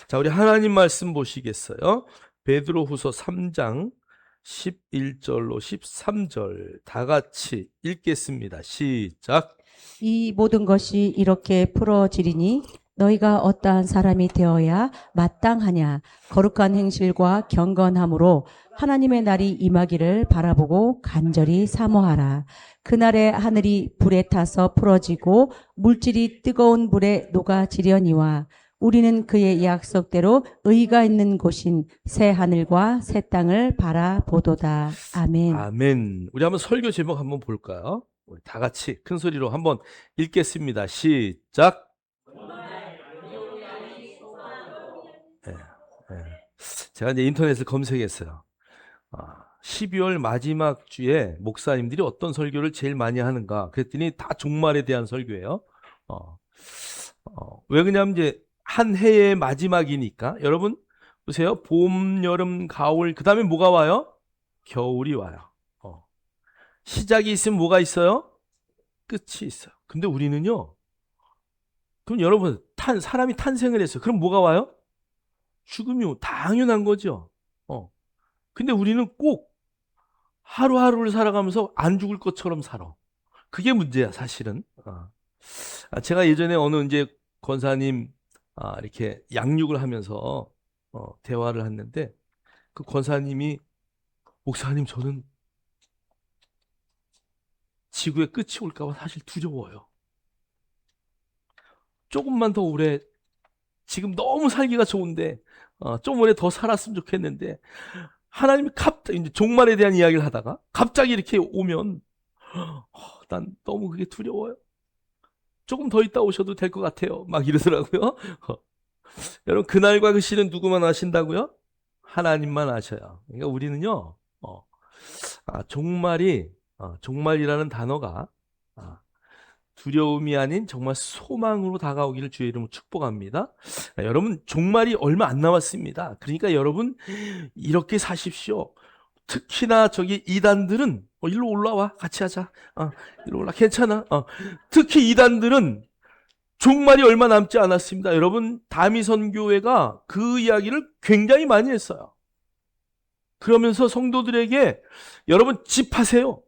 자, 우리 하나님 말씀 보시겠어요? 베드로후서 3장 11절로 13절 다 같이 읽겠습니다. 시작. 이 모든 것이 이렇게 풀어지리니 너희가 어떠한 사람이 되어야 마땅하냐. 거룩한 행실과 경건함으로 하나님의 날이 임하기를 바라보고 간절히 사모하라. 그날에 하늘이 불에 타서 풀어지고 물질이 뜨거운 불에 녹아지려니와 우리는 그의 약속대로 의가 있는 곳인 새 하늘과 새 땅을 바라보도다. 아멘. 아멘. 우리 한번 설교 제목 한번 볼까요? 우리 다 같이 큰 소리로 한번 읽겠습니다. 시작. 예, 예. 제가 이제 인터넷을 검색했어요. 12월 마지막 주에 목사님들이 어떤 설교를 제일 많이 하는가 그랬더니 다 종말에 대한 설교예요. 왜 그러냐면 이제 한 해의 마지막이니까. 여러분 보세요. 봄, 여름, 가을, 그 다음에 뭐가 와요? 겨울이 와요. 시작이 있으면 뭐가 있어요? 끝이 있어요. 근데 우리는요, 그럼 여러분 사람이 탄생을 했어요. 그럼 뭐가 와요? 죽음이 당연한 거죠. 근데 우리는 꼭 하루하루를 살아가면서 안 죽을 것처럼 살아. 그게 문제야, 사실은. 제가 예전에 어느 이제 권사님 이렇게 양육을 하면서 대화를 했는데, 그 권사님이, 목사님, 저는 지구의 끝이 올까봐 사실 두려워요. 조금만 더 오래, 지금 너무 살기가 좋은데 좀 오래 더 살았으면 좋겠는데, 하나님이 이제 종말에 대한 이야기를 하다가 갑자기 이렇게 오면 난 너무 그게 두려워요. 조금 더 있다 오셔도 될 것 같아요. 막 이러더라고요. 여러분, 그날과 그 시는 누구만 아신다고요? 하나님만 아셔요. 그러니까 우리는요, 종말이라는 단어가 두려움이 아닌 정말 소망으로 다가오기를 주의 이름으로 축복합니다. 여러분, 종말이 얼마 안 남았습니다. 그러니까 여러분, 이렇게 사십시오. 특히나 저기 이단들은 일로 올라와, 같이 하자. 일로 올라, 괜찮아. 특히 이단들은 종말이 얼마 남지 않았습니다. 여러분, 다미선교회가 그 이야기를 굉장히 많이 했어요. 그러면서 성도들에게 여러분 집하세요.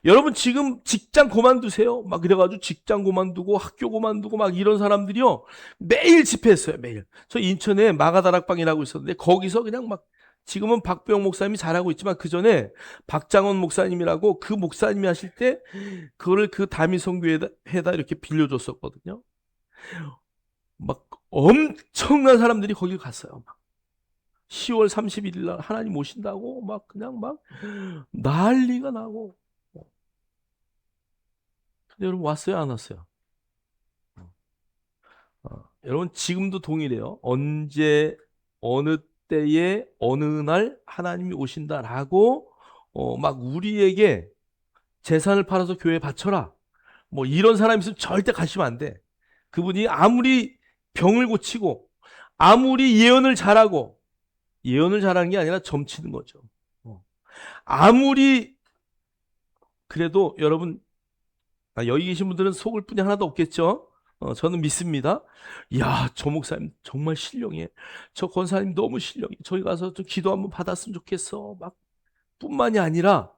여러분 지금 직장 그만두세요. 막 그래가지고 직장 그만두고 학교 그만두고 막 이런 사람들이요. 매일 집회했어요. 매일. 저 인천에 마가다락방이라고 있었는데 거기서 그냥 막, 지금은 박병 목사님이 잘하고 있지만 그 전에 박장원 목사님이라고 그 목사님이 하실 때 그거를 그 다미성교회에다 이렇게 빌려줬었거든요. 막 엄청난 사람들이 거기 갔어요. 막 10월 31일 날 하나님 오신다고 막 그냥 막 난리가 나고. 근데 여러분 왔어요, 안 왔어요? 여러분 지금도 동일해요. 언제, 어느 때에, 어느 날 하나님이 오신다라고 막 우리에게 재산을 팔아서 교회에 바쳐라, 뭐 이런 사람이 있으면 절대 가시면 안 돼. 그분이 아무리 병을 고치고 아무리 예언을 잘하고, 예언을 잘하는 게 아니라 점치는 거죠. 아무리 그래도 여러분, 여기 계신 분들은 속을 뿐이 하나도 없겠죠? 저는 믿습니다. 야, 저 목사님 정말 신령해. 저 권사님 너무 신령해. 저기 가서 좀 기도 한번 받았으면 좋겠어. 막 뿐만이 아니라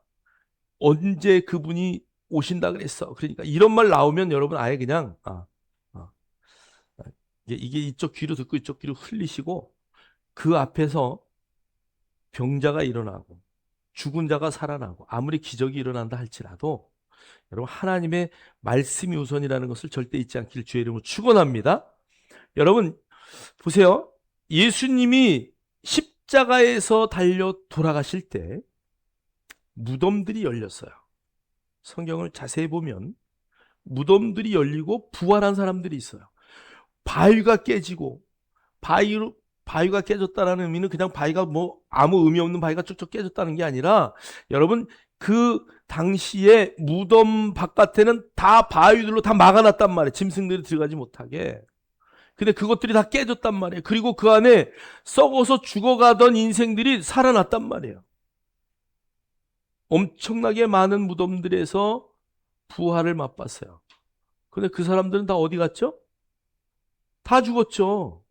언제 그분이 오신다 그랬어. 그러니까 이런 말 나오면 여러분 아예 그냥 아, 이게 이쪽 귀로 듣고 이쪽 귀로 흘리시고, 그 앞에서 병자가 일어나고 죽은 자가 살아나고 아무리 기적이 일어난다 할지라도 여러분 하나님의 말씀이 우선이라는 것을 절대 잊지 않기를 주의 이름으로 축원합니다. 여러분 보세요. 예수님이 십자가에서 달려 돌아가실 때 무덤들이 열렸어요. 성경을 자세히 보면 무덤들이 열리고 부활한 사람들이 있어요. 바위가 깨지고, 바위가 깨졌다라는 의미는 그냥 바위가 뭐 아무 의미 없는 바위가 쭉쭉 깨졌다는 게 아니라, 여러분 그 당시에 무덤 바깥에는 다 바위들로 다 막아놨단 말이에요. 짐승들이 들어가지 못하게. 근데 그것들이 다 깨졌단 말이에요. 그리고 그 안에 썩어서 죽어가던 인생들이 살아났단 말이에요. 엄청나게 많은 무덤들에서 부활을 맛봤어요. 근데 그 사람들은 다 어디 갔죠? 다 죽었죠.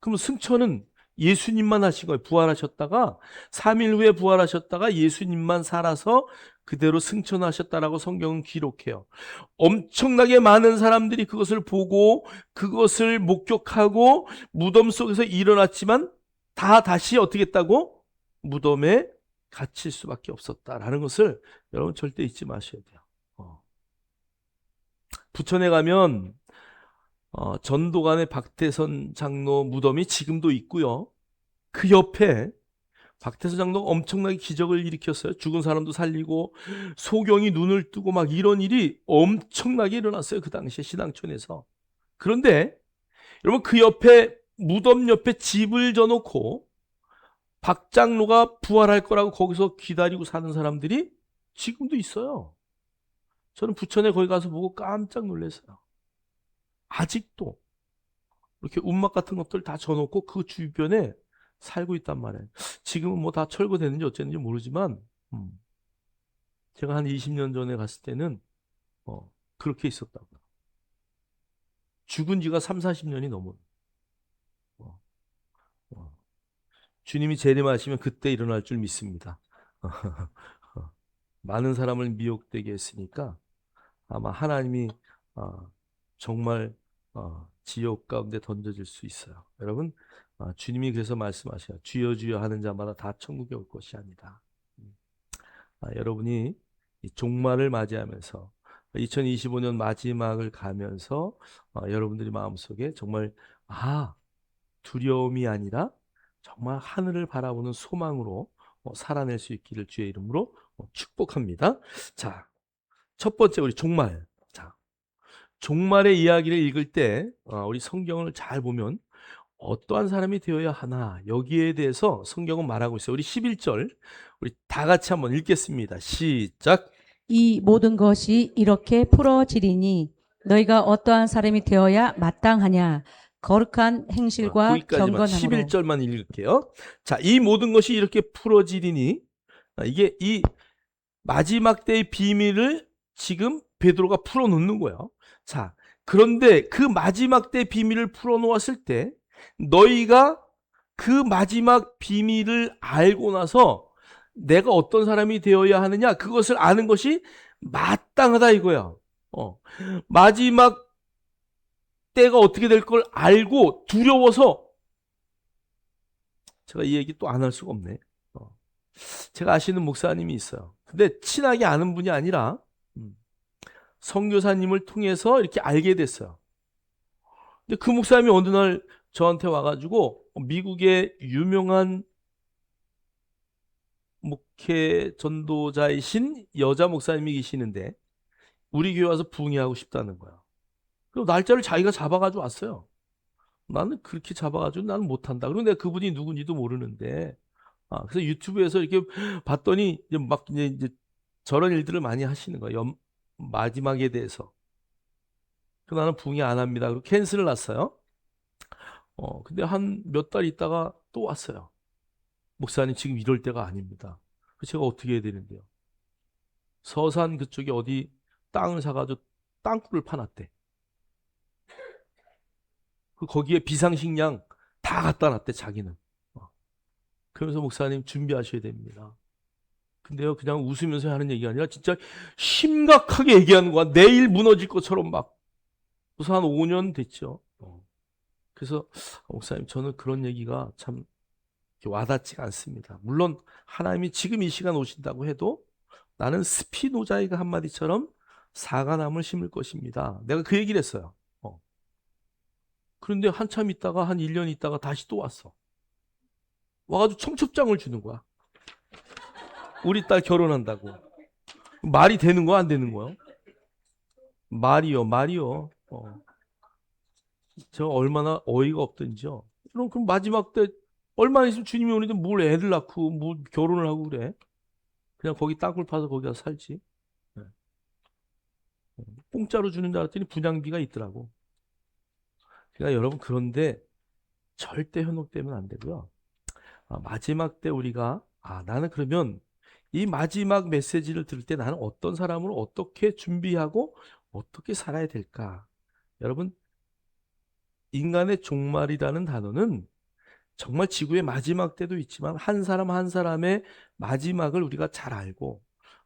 그럼 승천은 예수님만 하신 거예요. 부활하셨다가 3일 후에 부활하셨다가 예수님만 살아서 그대로 승천하셨다라고 성경은 기록해요. 엄청나게 많은 사람들이 그것을 보고 그것을 목격하고 무덤 속에서 일어났지만 다 다시 어떻게 했다고? 무덤에 갇힐 수밖에 없었다라는 것을 여러분 절대 잊지 마셔야 돼요. 부천에 가면 전도관의 박태선 장로 무덤이 지금도 있고요. 그 옆에 박태선 장로가 엄청나게 기적을 일으켰어요. 죽은 사람도 살리고 소경이 눈을 뜨고 막 이런 일이 엄청나게 일어났어요. 그 당시에 신앙촌에서. 그런데 여러분 그 옆에 무덤 옆에 집을 져놓고 박 장로가 부활할 거라고 거기서 기다리고 사는 사람들이 지금도 있어요. 저는 부천에 거기 가서 보고 깜짝 놀랐어요. 아직도 이렇게 움막 같은 것들 다 져놓고 그 주변에 살고 있단 말이에요. 지금은 뭐 다 철거됐는지 어쨌는지 모르지만 제가 한 20년 전에 갔을 때는 그렇게 있었다고요. 죽은 지가 3, 40년이 넘어요. 어, 어. 주님이 재림하시면 그때 일어날 줄 믿습니다. 많은 사람을 미혹되게 했으니까 아마 하나님이 정말 지옥 가운데 던져질 수 있어요. 여러분, 주님이 그래서 말씀하셔요. 주여 주여 하는 자마다 다 천국에 올 것이 아니다. 여러분이 이 종말을 맞이하면서 2025년 마지막을 가면서 여러분들이 마음속에 정말 두려움이 아니라 정말 하늘을 바라보는 소망으로 살아낼 수 있기를 주의 이름으로 축복합니다. 자, 첫 번째 우리 종말. 자, 종말의 이야기를 읽을 때 우리 성경을 잘 보면 어떠한 사람이 되어야 하나 여기에 대해서 성경은 말하고 있어요. 우리 11절 우리 다 같이 한번 읽겠습니다. 시작. 이 모든 것이 이렇게 풀어지리니 너희가 어떠한 사람이 되어야 마땅하냐 거룩한 행실과 거기까지만 경건함으로 11절만 읽을게요. 자, 이 모든 것이 이렇게 풀어지리니 이게 이 마지막 때의 비밀을 지금 베드로가 풀어놓는 거예요. 자, 그런데 그 마지막 때 비밀을 풀어놓았을 때 너희가 그 마지막 비밀을 알고 나서 내가 어떤 사람이 되어야 하느냐 그것을 아는 것이 마땅하다 이거야. 마지막 때가 어떻게 될 걸 알고 두려워서 제가 이 얘기 또 안 할 수가 없네. 제가 아시는 목사님이 있어요. 근데 친하게 아는 분이 아니라 선교사님을 통해서 이렇게 알게 됐어요. 근데 그 목사님이 어느 날 저한테 와가지고 미국의 유명한 목회 전도자이신 여자 목사님이 계시는데 우리 교회 와서 부흥회하고 싶다는 거야. 그럼 날짜를 자기가 잡아가지고 왔어요. 나는 그렇게 잡아가지고 나는 못한다. 그런데 그분이 누군지도 모르는데 그래서 유튜브에서 이렇게 봤더니 이제 저런 일들을 많이 하시는 거예요. 마지막에 대해서. 나는 부흥회 안 합니다. 그리고 캔슬을 났어요. 근데 한 몇 달 있다가 또 왔어요. 목사님 지금 이럴 때가 아닙니다. 제가 어떻게 해야 되는데요? 서산 그쪽에 어디 땅을 사가지고 땅굴을 파놨대. 거기에 비상식량 다 갖다 놨대 자기는. 그러면서 목사님 준비하셔야 됩니다. 근데요 그냥 웃으면서 하는 얘기가 아니라 진짜 심각하게 얘기하는 거야. 내일 무너질 것처럼 막. 그래서 한 5년 됐죠. 그래서 목사님 저는 그런 얘기가 참 와닿지가 않습니다. 물론 하나님이 지금 이 시간 오신다고 해도 나는 스피노자이가 한마디처럼 사과나무를 심을 것입니다. 내가 그 얘기를 했어요. 그런데 한참 있다가 한 1년 있다가 다시 또 왔어. 와가지고 청첩장을 주는 거야. 우리 딸 결혼한다고. 말이 되는 거야 안 되는 거야? 말이요. 저 얼마나 어이가 없던지요. 그럼 마지막 때 얼마나 있으면 주님이 오는데 뭘 애를 낳고 뭐 결혼을 하고 그래? 그냥 거기 땅굴 파서 거기다 살지. 네. 공짜로 주는 줄 알았더니 분양비가 있더라고. 그러니까 여러분 그런데 절대 현혹되면 안 되고요. 마지막 때 우리가 나는 그러면 이 마지막 메시지를 들을 때 나는 어떤 사람으로 어떻게 준비하고 어떻게 살아야 될까? 여러분 인간의 종말이라는 단어는 정말 지구의 마지막 때도 있지만 한 사람 한 사람의 마지막을 우리가 잘 알고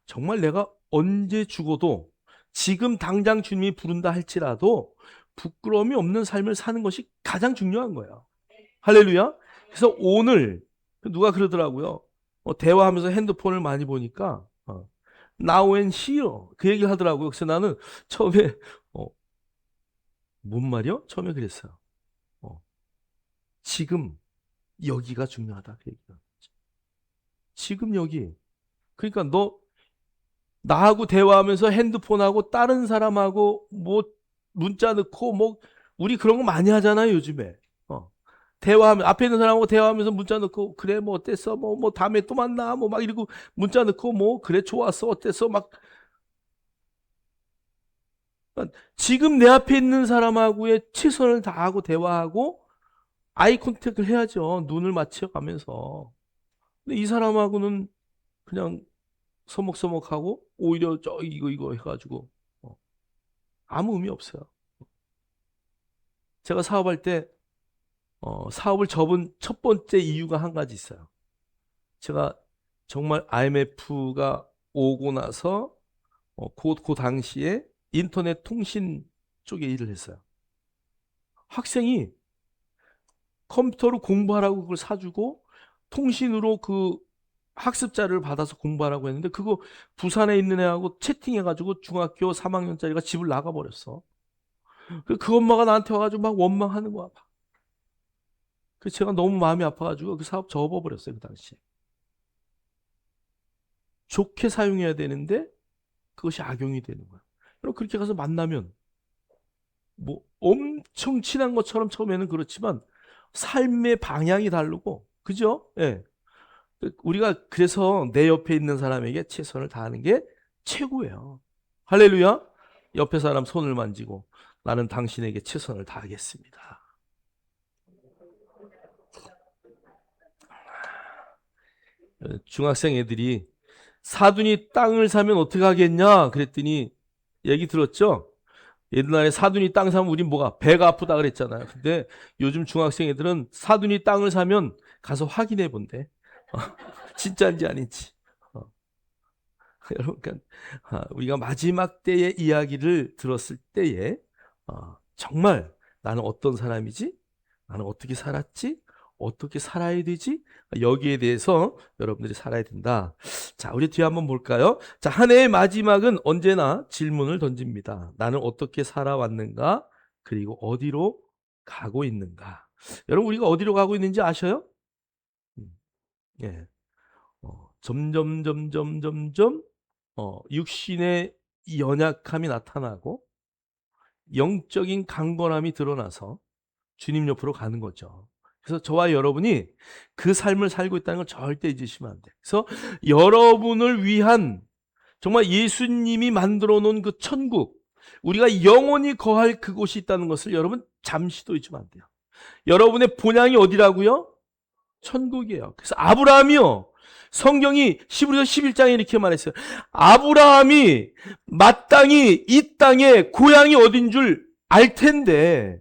정말 내가 언제 죽어도 지금 당장 주님이 부른다 할지라도 부끄러움이 없는 삶을 사는 것이 가장 중요한 거예요. 할렐루야. 그래서 오늘 누가 그러더라고요. 대화하면서 핸드폰을 많이 보니까 Now and here 그 얘기를 하더라고요. 그래서 나는 처음에 뭔 말이요? 처음에 그랬어요. 지금 여기가 중요하다. 그 얘기가. 지금 여기. 그러니까 너 나하고 대화하면서 핸드폰하고 다른 사람하고 뭐 문자 넣고 뭐 우리 그런 거 많이 하잖아요, 요즘에. 대화하면 앞에 있는 사람하고 대화하면서 문자 넣고 그래 뭐 어땠어? 뭐 다음에 또 만나. 뭐 막 이러고 문자 넣고 뭐 그래 좋았어. 어땠어? 막 지금 내 앞에 있는 사람하고의 최선을 다하고 대화하고 아이 컨택을 해야죠. 눈을 맞춰가면서. 근데 이 사람하고는 그냥 서먹서먹하고 오히려 이거 해가지고 아무 의미 없어요. 제가 사업할 때 사업을 접은 첫 번째 이유가 한 가지 있어요. 제가 정말 IMF가 오고 나서 그 당시에 인터넷 통신 쪽에 일을 했어요. 학생이 컴퓨터로 공부하라고 그걸 사주고 통신으로 그 학습자를 받아서 공부하라고 했는데 그거 부산에 있는 애하고 채팅해가지고 중학교 3학년짜리가 집을 나가버렸어. 그 엄마가 나한테 와가지고 막 원망하는 거야. 그래서 제가 너무 마음이 아파가지고 그 사업 접어버렸어요. 그 당시에. 좋게 사용해야 되는데 그것이 악용이 되는 거야. 그럼 그렇게 가서 만나면 뭐 엄청 친한 것처럼 처음에는 그렇지만 삶의 방향이 다르고 그죠? 예. 우리가 그래서 내 옆에 있는 사람에게 최선을 다하는 게 최고예요. 할렐루야. 옆에 사람 손을 만지고 나는 당신에게 최선을 다하겠습니다. 중학생 애들이 사돈이 땅을 사면 어떻게 하겠냐 그랬더니 얘기 들었죠? 옛날에 사돈이 땅 사면 우린 뭐가 배가 아프다 그랬잖아요. 근데 요즘 중학생 애들은 사돈이 땅을 사면 가서 확인해 본대. 진짜인지 아닌지. 여러분, 그러니까 우리가 마지막 때의 이야기를 들었을 때에 정말 나는 어떤 사람이지? 나는 어떻게 살았지? 어떻게 살아야 되지? 여기에 대해서 여러분들이 살아야 된다. 자, 우리 뒤에 한번 볼까요? 자, 한 해의 마지막은 언제나 질문을 던집니다. 나는 어떻게 살아왔는가? 그리고 어디로 가고 있는가? 여러분, 우리가 어디로 가고 있는지 아셔요? 예. 점점 육신의 연약함이 나타나고 영적인 강건함이 드러나서 주님 옆으로 가는 거죠. 그래서 저와 여러분이 그 삶을 살고 있다는 걸 절대 잊으시면 안 돼요. 그래서 여러분을 위한 정말 예수님이 만들어 놓은 그 천국, 우리가 영원히 거할 그곳이 있다는 것을 여러분 잠시도 잊으면 안 돼요. 여러분의 본향이 어디라고요? 천국이에요. 그래서 아브라함이요. 성경이 히브리서 11장에 이렇게 말했어요. 아브라함이 마땅히 이 땅의 고향이 어딘 줄 알 텐데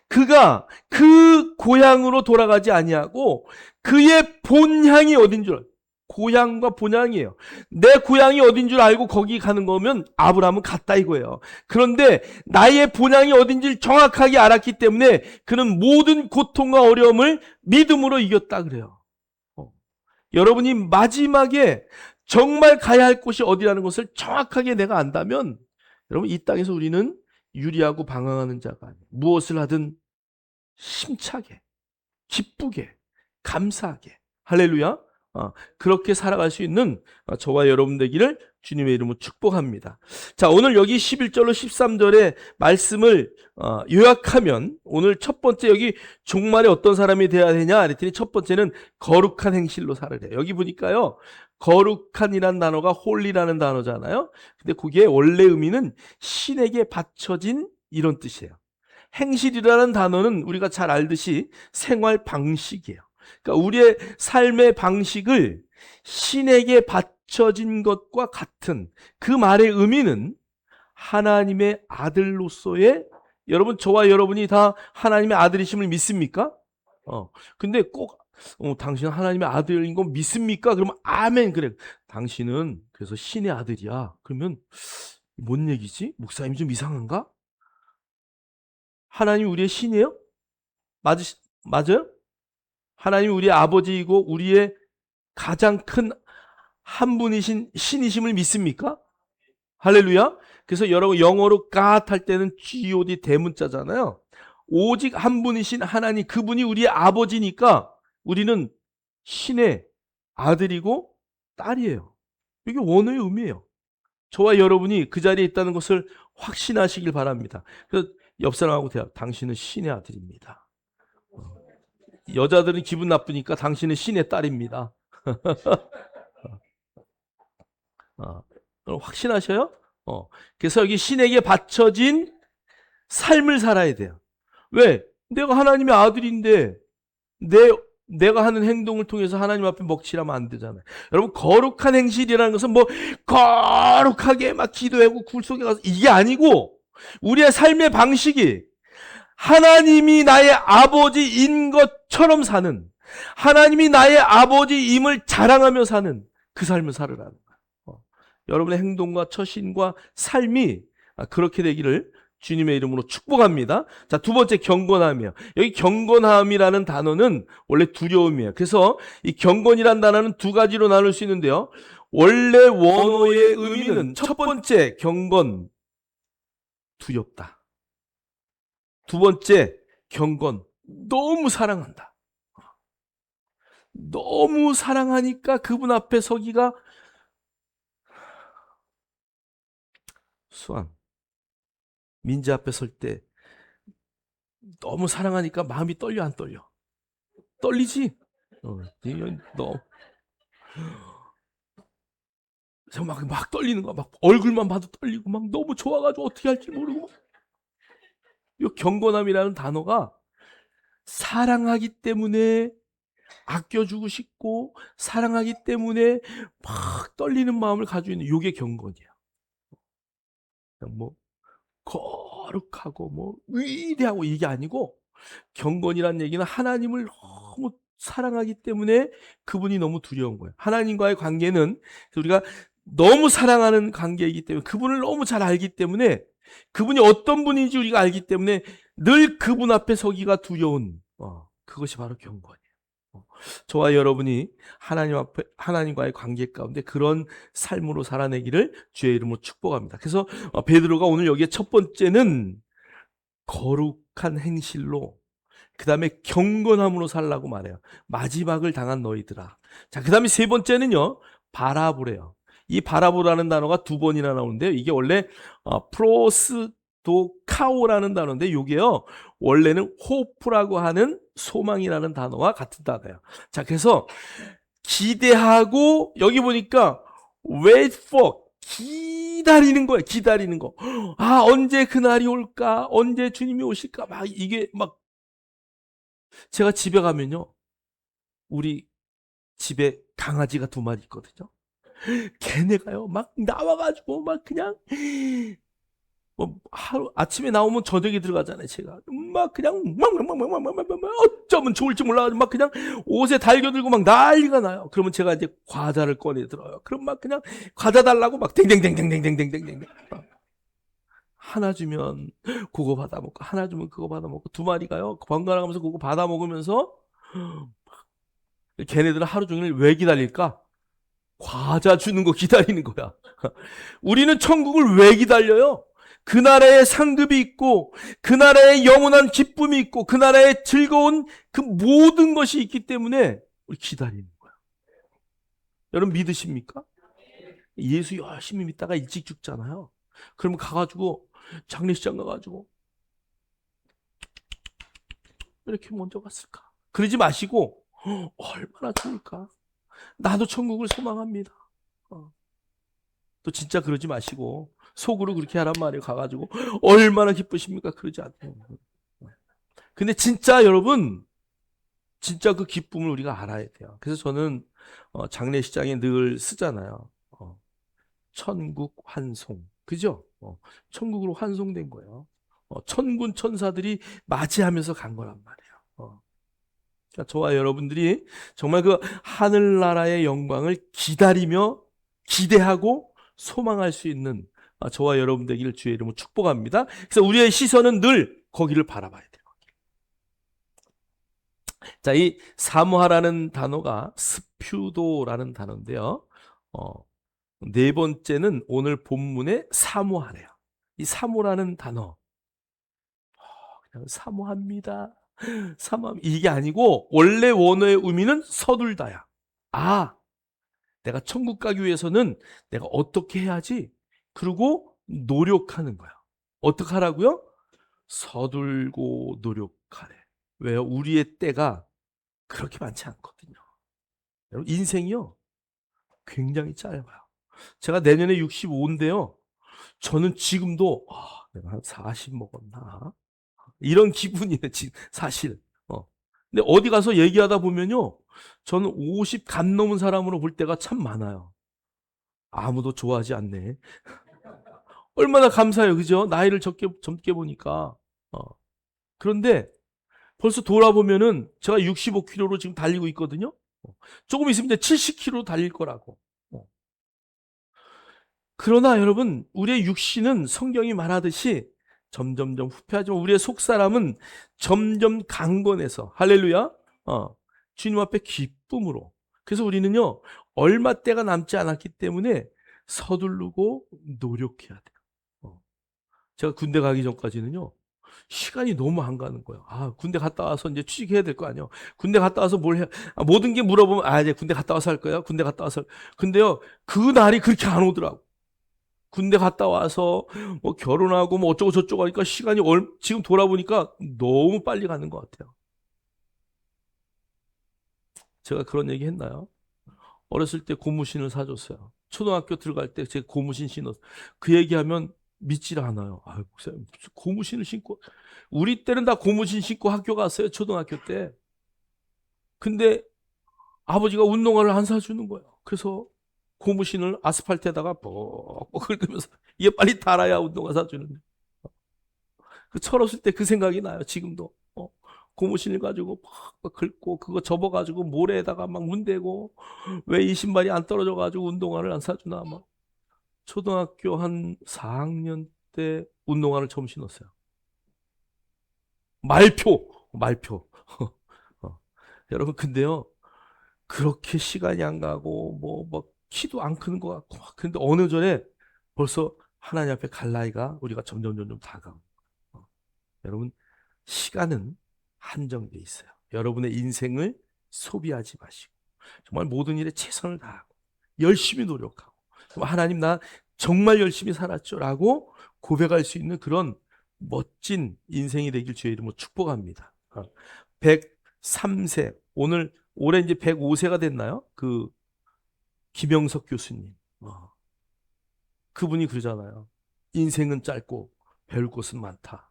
그가 그 고향으로 돌아가지 아니하고 그의 본향이 어딘 줄 알아요. 고향과 본향이에요. 내 고향이 어딘 줄 알고 거기 가는 거면 아브라함은 갔다 이거예요. 그런데 나의 본향이 어딘지 정확하게 알았기 때문에 그는 모든 고통과 어려움을 믿음으로 이겼다 그래요. 여러분이 마지막에 정말 가야 할 곳이 어디라는 것을 정확하게 내가 안다면 여러분 이 땅에서 우리는 유리하고 방황하는 자가 아니에요. 무엇을 하든 힘차게, 기쁘게, 감사하게 할렐루야. 그렇게 살아갈 수 있는 저와 여러분 되기를 주님의 이름으로 축복합니다. 자, 오늘 여기 11절로 13절의 말씀을 요약하면 오늘 첫 번째 여기 종말에 어떤 사람이 되어야 되냐 그랬더니 첫 번째는 거룩한 행실로 살으래. 여기 보니까요. 거룩한이라는 단어가 홀리라는 단어잖아요. 근데 그게 원래 의미는 신에게 바쳐진 이런 뜻이에요. 행실이라는 단어는 우리가 잘 알듯이 생활 방식이에요. 그러니까 우리의 삶의 방식을 신에게 바쳐진 것과 같은 그 말의 의미는 하나님의 아들로서의 여러분 저와 여러분이 다 하나님의 아들이심을 믿습니까? 근데 꼭 당신은 하나님의 아들인 거 믿습니까? 그러면 아멘. 그래. 당신은 그래서 신의 아들이야. 그러면 뭔 얘기지? 목사님이 좀 이상한가? 하나님이 우리의 신이에요? 맞아요? 하나님이 우리의 아버지이고 우리의 가장 큰 한 분이신 신이심을 믿습니까? 할렐루야. 그래서 여러분 영어로 God 할 때는 God 대문자잖아요. 오직 한 분이신 하나님, 그분이 우리의 아버지니까 우리는 신의 아들이고 딸이에요. 이게 원어의 의미예요. 저와 여러분이 그 자리에 있다는 것을 확신하시길 바랍니다. 그래서 옆 사람하고 대화, 당신은 신의 아들입니다. 여자들은 기분 나쁘니까 당신은 신의 딸입니다. 확신하셔요? 그래서 여기 신에게 바쳐진 삶을 살아야 돼요. 왜? 내가 하나님의 아들인데 내가 하는 행동을 통해서 하나님 앞에 먹칠하면 안 되잖아요. 여러분 거룩한 행실이라는 것은 뭐 거룩하게 막 기도하고 굴 속에 가서 이게 아니고 우리의 삶의 방식이 하나님이 나의 아버지인 것처럼 사는, 하나님이 나의 아버지임을 자랑하며 사는 그 삶을 살으라는 거예요. 여러분의 행동과 처신과 삶이 그렇게 되기를 주님의 이름으로 축복합니다. 자, 두 번째 경건함이에요. 여기 경건함이라는 단어는 원래 두려움이에요. 그래서 이 경건이라는 단어는 두 가지로 나눌 수 있는데요. 원래 원어의 의미는 첫 번째 경건, 두렵다. 두 번째 경건, 너무 사랑한다. 너무 사랑하니까 그분 앞에 서기가 수완. 민지 앞에 설 때 너무 사랑하니까 마음이 떨려 안 떨려? 떨리지? 너 막 떨리는 거야. 막 얼굴만 봐도 떨리고 막 너무 좋아가지고 어떻게 할지 모르고. 이 경건함이라는 단어가 사랑하기 때문에 아껴주고 싶고 사랑하기 때문에 막 떨리는 마음을 가지고 있는 이게 경건이에요. 그냥 뭐 거룩하고 뭐 위대하고 이게 아니고 경건이란 얘기는 하나님을 너무 사랑하기 때문에 그분이 너무 두려운 거예요. 하나님과의 관계는 우리가 너무 사랑하는 관계이기 때문에 그분을 너무 잘 알기 때문에 그분이 어떤 분인지 우리가 알기 때문에 늘 그분 앞에 서기가 두려운 그것이 바로 경건이에요. 저와 여러분이 하나님 앞에 하나님과의 관계 가운데 그런 삶으로 살아내기를 주의 이름으로 축복합니다. 그래서 베드로가 오늘 여기에 첫 번째는 거룩한 행실로 그 다음에 경건함으로 살라고 말해요. 마지막을 당한 너희들아. 자, 그 다음에 세 번째는요. 바라보래요. 이 바라보라는 단어가 두 번이나 나오는데요. 이게 원래 프로스도카오라는 단어인데 이게요. 원래는 호프라고 하는 소망이라는 단어와 같은 단어예요. 자, 그래서 기대하고 여기 보니까 wait for 기다리는 거예요. 기다리는 거. 언제 그날이 올까? 언제 주님이 오실까? 막 이게 막 제가 집에 가면요. 우리 집에 강아지가 두 마리 있거든요. 걔네가요. 막 나와가지고 막 그냥 뭐 하루 아침에 나오면 저녁에 들어가잖아요. 제가 막 그냥 어쩌면 좋을지 몰라가지고 막 그냥 옷에 달겨들고 막 난리가 나요. 그러면 제가 이제 과자를 꺼내 들어요. 그럼 막 그냥 과자 달라고 막 댕댕댕댕댕댕댕댕댕 하나 주면 그거 받아 먹고 하나 주면 그거 받아 먹고 두 마리가요. 번갈아 가면서 그거 받아 먹으면서 걔네들은 하루 종일 왜 기다릴까? 과자 주는 거 기다리는 거야. 우리는 천국을 왜 기다려요? 그 나라의 상급이 있고 그 나라의 영원한 기쁨이 있고 그 나라의 즐거운 그 모든 것이 있기 때문에 우리 기다리는 거야. 여러분 믿으십니까? 예수 열심히 믿다가 일찍 죽잖아요. 그러면 가가지고 장례식장 가가지고 이렇게 먼저 갔을까? 그러지 마시고 얼마나 좋을까? 나도 천국을 소망합니다. 또 진짜 그러지 마시고 속으로 그렇게 하란 말이에요. 가가지고 얼마나 기쁘십니까? 그러지 않아요. 근데 진짜 여러분 진짜 그 기쁨을 우리가 알아야 돼요. 그래서 저는 장례식장에 늘 쓰잖아요. 천국 환송. 그죠? 천국으로 환송된 거예요. 천군 천사들이 맞이하면서 간 거란 말이에요. 저와 여러분들이 정말 그 하늘나라의 영광을 기다리며 기대하고 소망할 수 있는 저와 여러분 되기를 주의 이름으로 축복합니다. 그래서 우리의 시선은 늘 거기를 바라봐야 돼요. 자, 이 사모하라는 단어가 스퓨도라는 단어인데요. 네 번째는 오늘 본문의 사모하래요. 이 사모라는 단어, 그냥 사모합니다. 이게 아니고 원래 원어의 의미는 서둘다야. 내가 천국 가기 위해서는 내가 어떻게 해야지? 그리고 노력하는 거야. 어떻게 하라고요? 서둘고 노력하래. 왜요? 우리의 때가 그렇게 많지 않거든요. 여러분, 인생이요 굉장히 짧아요. 제가 내년에 65인데요. 저는 지금도 내가 한 40 먹었나? 이런 기분이에요, 지금 사실. 근데 어디 가서 얘기하다 보면요. 저는 50 간 넘은 사람으로 볼 때가 참 많아요. 아무도 좋아하지 않네. 얼마나 감사해요. 그죠? 나이를 젊게 보니까. 그런데 벌써 돌아보면은 제가 65km로 지금 달리고 있거든요. 조금 있으면 이제 70km 달릴 거라고. 그러나 여러분, 우리의 육신은 성경이 말하듯이 점점점 후퇴하지만 우리의 속사람은 점점 강건해서 할렐루야. 주님 앞에 기쁨으로. 그래서 우리는요 얼마 때가 남지 않았기 때문에 서두르고 노력해야 돼요. 제가 군대 가기 전까지는요 시간이 너무 안 가는 거예요. 군대 갔다 와서 이제 취직해야 될 거 아니에요. 군대 갔다 와서 뭘 해? 모든 게 물어보면 이제 군대 갔다 와서 할 거야. 군대 갔다 와서. 근데요 그 날이 그렇게 안 오더라고. 군대 갔다 와서 뭐 결혼하고 뭐 어쩌고 저쩌고 하니까 시간이 지금 돌아보니까 너무 빨리 가는 것 같아요. 제가 그런 얘기 했나요? 어렸을 때 고무신을 사줬어요. 초등학교 들어갈 때 제가 고무신 신었어요. 그 얘기하면 믿질 않아요. 목사님 무슨 고무신을 신고. 우리 때는 다 고무신 신고 학교 갔어요. 초등학교 때. 근데 아버지가 운동화를 안 사주는 거예요. 그래서 고무신을 아스팔트에다가 뻑뻑 긁으면서 이게 빨리 달아야 운동화 사주는데. 그 철없을 때 그 생각이 나요. 지금도. 고무신을 가지고 막 긁고 그거 접어가지고 모래에다가 막 문대고 왜 이 신발이 안 떨어져가지고 운동화를 안 사주나 막. 초등학교 한 4학년 때 운동화를 처음 신었어요. 말표. 여러분 근데요 그렇게 시간이 안 가고 뭐 키도 안 크는 것 같고 근데 어느 전에 벌써 하나님 앞에 갈 나이가 우리가 점점 다가오고. 여러분 시간은 한정돼 있어요. 여러분의 인생을 소비하지 마시고 정말 모든 일에 최선을 다하고 열심히 노력하고 하나님 나 정말 열심히 살았죠 라고 고백할 수 있는 그런 멋진 인생이 되길 주의 이름으로 축복합니다. 103세 올해 이제 105세가 됐나요? 그 김영석 교수님. 그분이 그러잖아요. 인생은 짧고 배울 것은 많다.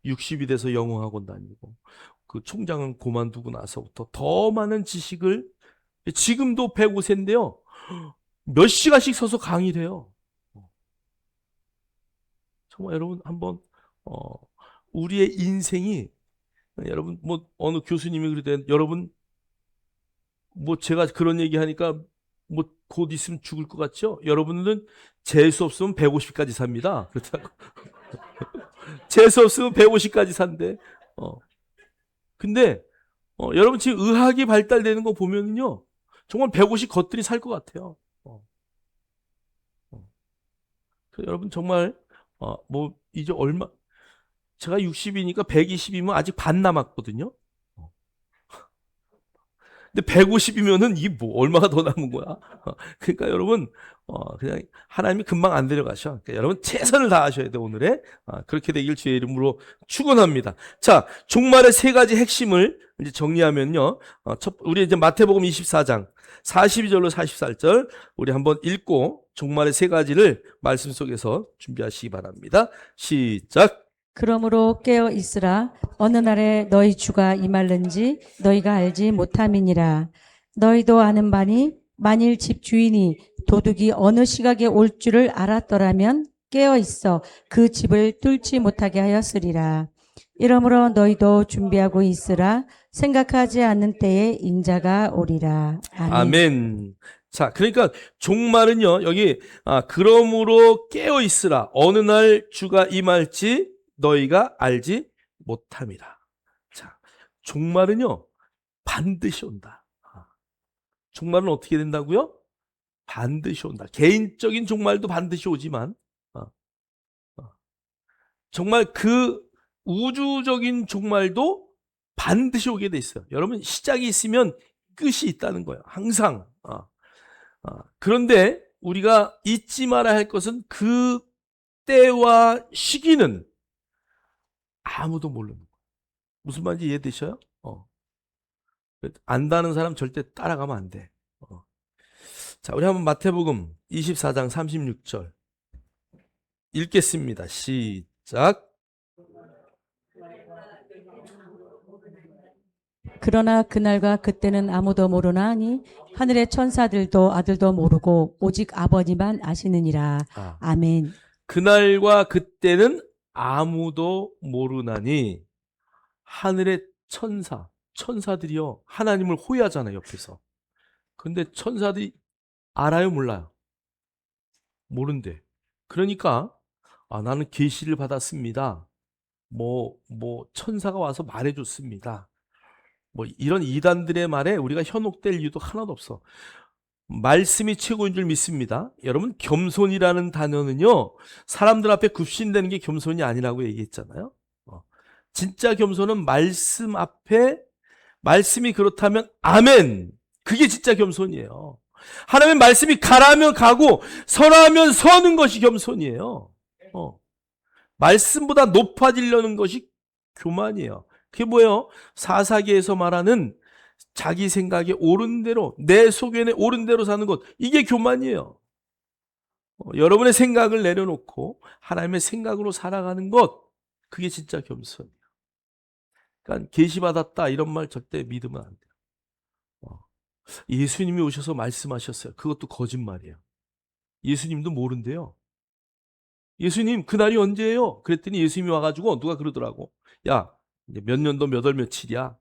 60이 돼서 영어학원 다니고 그 총장은 그만두고 나서부터 더 많은 지식을 지금도 105세인데요. 몇 시간씩 서서 강의를 해요. 정말 여러분 한번 우리의 인생이 여러분 뭐 어느 교수님이 그러대 여러분 뭐 제가 그런 얘기하니까 뭐 곧 있으면 죽을 것 같죠? 여러분들은 재수 없으면 150까지 삽니다. 그렇다고. 재수 없으면 150까지 산대. 근데 여러분 지금 의학이 발달되는 거 보면요 정말 150 겉들이 살 것 같아요. 여러분 정말 뭐 이제 얼마 제가 60이니까 120이면 아직 반 남았거든요. 근데 150이면은 이 뭐 얼마가 더 남은 거야? 그러니까 여러분 그냥 하나님이 금방 안 데려가셔. 그러니까 여러분 최선을 다하셔야 돼 오늘에. 그렇게 되길 주의 이름으로 축원합니다. 자, 종말의 세 가지 핵심을 이제 정리하면요. 우리 이제 마태복음 24장 42절로 44절 우리 한번 읽고 종말의 세 가지를 말씀 속에서 준비하시기 바랍니다. 시작. 그러므로 깨어 있으라. 어느 날에 너희 주가 임할는지 너희가 알지 못함이니라. 너희도 아는 바니 만일 집 주인이 도둑이 어느 시각에 올 줄을 알았더라면 깨어 있어 그 집을 뚫지 못하게 하였으리라. 이러므로 너희도 준비하고 있으라. 생각하지 않는 때에 인자가 오리라. 아멘. 아멘. 자, 그러니까 종말은요, 여기, 그러므로 깨어 있으라. 어느 날 주가 임할지 너희가 알지 못함이라. 자, 종말은요, 반드시 온다. 종말은 어떻게 된다고요? 반드시 온다. 개인적인 종말도 반드시 오지만, 어, 어, 정말 그 우주적인 종말도 반드시 오게 돼 있어요. 여러분, 시작이 있으면 끝이 있다는 거예요. 항상. 그런데 우리가 잊지 말아야 할 것은 그 때와 시기는 아무도 모르는 거예요. 무슨 말인지 이해되셔요? 안다는 사람 절대 따라가면 안 돼. 자, 우리 한번 마태복음 24장 36절 읽겠습니다. 시작. 그러나 그날과 그때는 아무도 모르나니 하늘의 천사들도 아들도 모르고 오직 아버지만 아시느니라. 아멘. 그날과 그때는 아무도 모르나니 하늘의 천사들이요. 하나님을 호위하잖아요, 옆에서. 근데 천사들이 알아요, 몰라요? 모른대. 그러니까 나는 계시를 받았습니다. 천사가 와서 말해줬습니다. 이런 이단들의 말에 우리가 현혹될 이유도 하나도 없어. 말씀이 최고인 줄 믿습니다. 여러분, 겸손이라는 단어는요, 사람들 앞에 굽신대는 게 겸손이 아니라고 얘기했잖아요. 진짜 겸손은 말씀 앞에 말씀이 그렇다면 아멘. 그게 진짜 겸손이에요. 하나님의 말씀이 가라면 가고 서라면 서는 것이 겸손이에요. 말씀보다 높아지려는 것이 교만이에요. 그게 뭐예요? 사사기에서 말하는 자기 생각에 옳은 대로, 내 소견에 옳은 대로 사는 것, 이게 교만이에요. 여러분의 생각을 내려놓고 하나님의 생각으로 살아가는 것, 그게 진짜 겸손이에요. 그러니까 계시받았다 이런 말 절대 믿으면 안 돼요. 예수님이 오셔서 말씀하셨어요. 그것도 거짓말이에요. 예수님도 모른대요. 예수님 그날이 언제예요? 그랬더니 예수님이 와가지고 누가 그러더라고. 야, 이제 몇 년도 몇 월 며칠이야.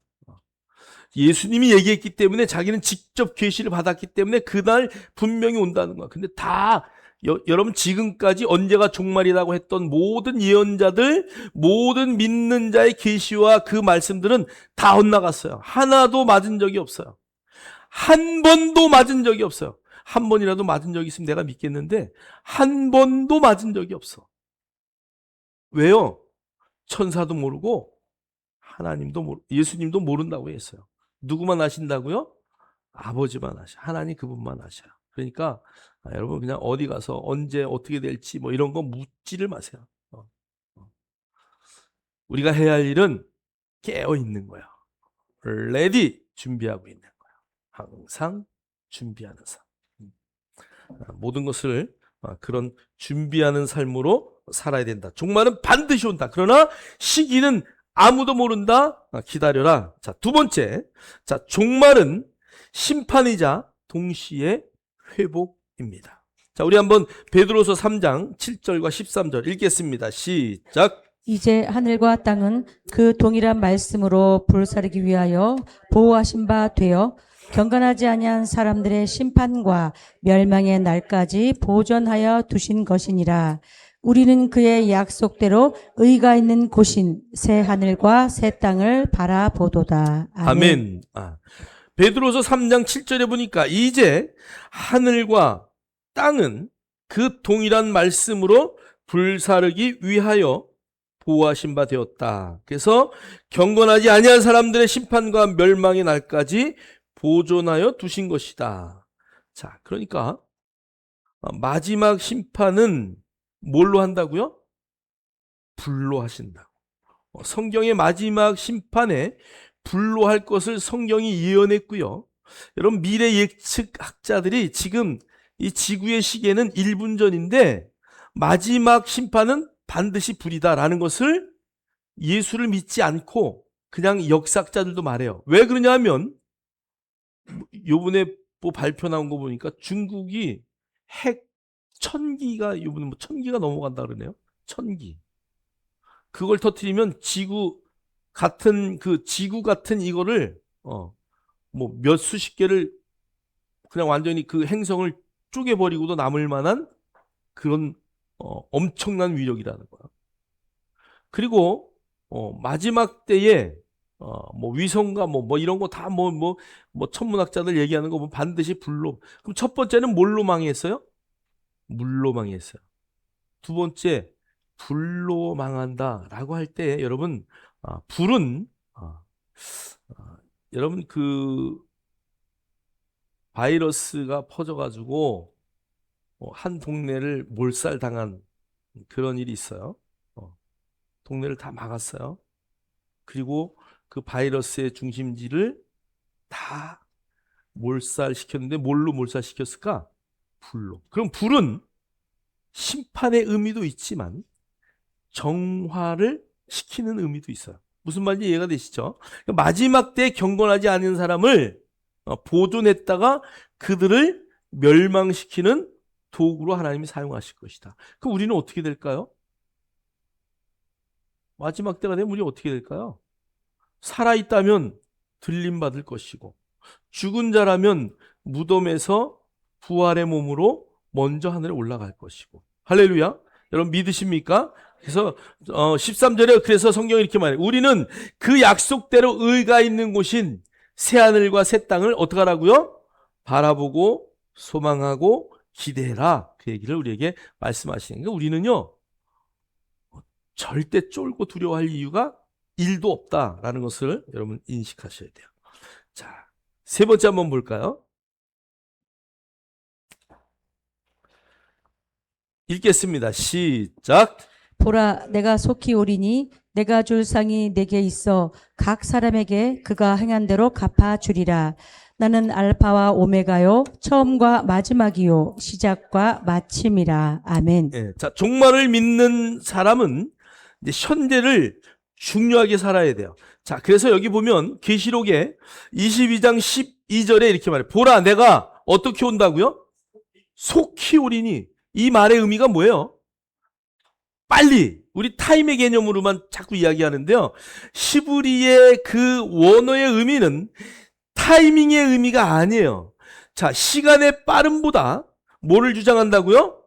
예수님이 얘기했기 때문에 자기는 직접 계시를 받았기 때문에 그날 분명히 온다는 거야. 근데 다 여러분 지금까지 언제가 종말이라고 했던 모든 예언자들, 모든 믿는 자의 계시와 그 말씀들은 다 엇나갔어요. 하나도 맞은 적이 없어요. 한 번도 맞은 적이 없어요. 한 번이라도 맞은 적이 있으면 내가 믿겠는데 한 번도 맞은 적이 없어. 왜요? 천사도 모르고 하나님도 예수님도 모른다고 했어요. 누구만 아신다고요? 아버지만 아셔. 하나님 그분만 아셔요. 그러니까 여러분 그냥 어디 가서 언제 어떻게 될지 이런 거 묻지를 마세요. 우리가 해야 할 일은 깨어 있는 거예요. 레디 준비하고 있는 거예요. 항상 준비하는 삶. 모든 것을 그런 준비하는 삶으로 살아야 된다. 종말은 반드시 온다. 그러나 시기는 아무도 모른다. 기다려라. 자, 두 번째. 자, 종말은 심판이자 동시에 회복입니다. 자, 우리 한번 베드로서 3장 7절과 13절 읽겠습니다. 시작. 이제 하늘과 땅은 그 동일한 말씀으로 불사르기 위하여 보호하신 바 되어 경건하지 아니한 사람들의 심판과 멸망의 날까지 보존하여 두신 것이니라. 우리는 그의 약속대로 의가 있는 곳인 새 하늘과 새 땅을 바라보도다. 아멘. 베드로서 3장 7절에 보니까 이제 하늘과 땅은 그 동일한 말씀으로 불사르기 위하여 보호하신 바 되었다. 그래서 경건하지 아니한 사람들의 심판과 멸망의 날까지 보존하여 두신 것이다. 자, 그러니까 마지막 심판은 뭘로 한다고요? 불로 하신다고. 성경의 마지막 심판에 불로 할 것을 성경이 예언했고요. 여러분 미래 예측학자들이 지금 이 지구의 시계는 1분 전인데 마지막 심판은 반드시 불이다라는 것을 예수를 믿지 않고 그냥 역사학자들도 말해요. 왜 그러냐 하면 요번에 발표 나온 거 보니까 중국이 핵 1000기가 요번에 1000기가 넘어간다 그러네요. 1000기. 그걸 터뜨리면 지구 같은 이거를 뭐 몇 수십 개를 그냥 완전히 그 행성을 쪼개버리고도 남을 만한 그런 엄청난 위력이라는 거야. 그리고 마지막 때에 뭐 위성과 뭐 이런 거 다 뭐 천문학자들 얘기하는 거 보면 반드시 불로. 그럼 첫 번째는 뭘로 망했어요? 물로 망했어요. 두 번째 불로 망한다라고 할 때 여러분 불은 여러분 그 바이러스가 퍼져가지고 한 동네를 몰살당한 그런 일이 있어요. 동네를 다 막았어요. 그리고 그 바이러스의 중심지를 다 몰살시켰는데 뭘로 몰살시켰을까? 불로. 그럼 불은 심판의 의미도 있지만 정화를 시키는 의미도 있어요. 무슨 말인지 이해가 되시죠? 마지막 때 경건하지 않은 사람을 보존했다가 그들을 멸망시키는 도구로 하나님이 사용하실 것이다. 그럼 우리는 어떻게 될까요? 마지막 때가 되면 우리 어떻게 될까요? 살아있다면 들림받을 것이고 죽은 자라면 무덤에서 부활의 몸으로 먼저 하늘에 올라갈 것이고. 할렐루야. 여러분 믿으십니까? 그래서 13절에 그래서 성경이 이렇게 말해요. 우리는 그 약속대로 의가 있는 곳인 새하늘과 새 땅을 어떻게 하라고요? 바라보고 소망하고 기대해라. 그 얘기를 우리에게 말씀하시는 거예요. 우리는요 절대 쫄고 두려워할 이유가 1도 없다라는 것을 여러분 인식하셔야 돼요. 자, 세 번째 한번 볼까요? 읽겠습니다. 시작. 보라, 내가 속히 오리니 내가 줄 상이 내게 있어 각 사람에게 그가 행한 대로 갚아주리라. 나는 알파와 오메가요, 처음과 마지막이요, 시작과 마침이라. 아멘. 예, 자, 종말을 믿는 사람은 이제 현재를 중요하게 살아야 돼요. 자, 그래서 여기 보면 계시록에 22장 12절에 이렇게 말해요. 보라, 내가 어떻게 온다고요? 속히 오리니. 이 말의 의미가 뭐예요? 빨리. 우리 타임의 개념으로만 자꾸 이야기하는데요. 히브리의 그 원어의 의미는 타이밍의 의미가 아니에요. 자, 시간의 빠름보다 뭐를 주장한다고요?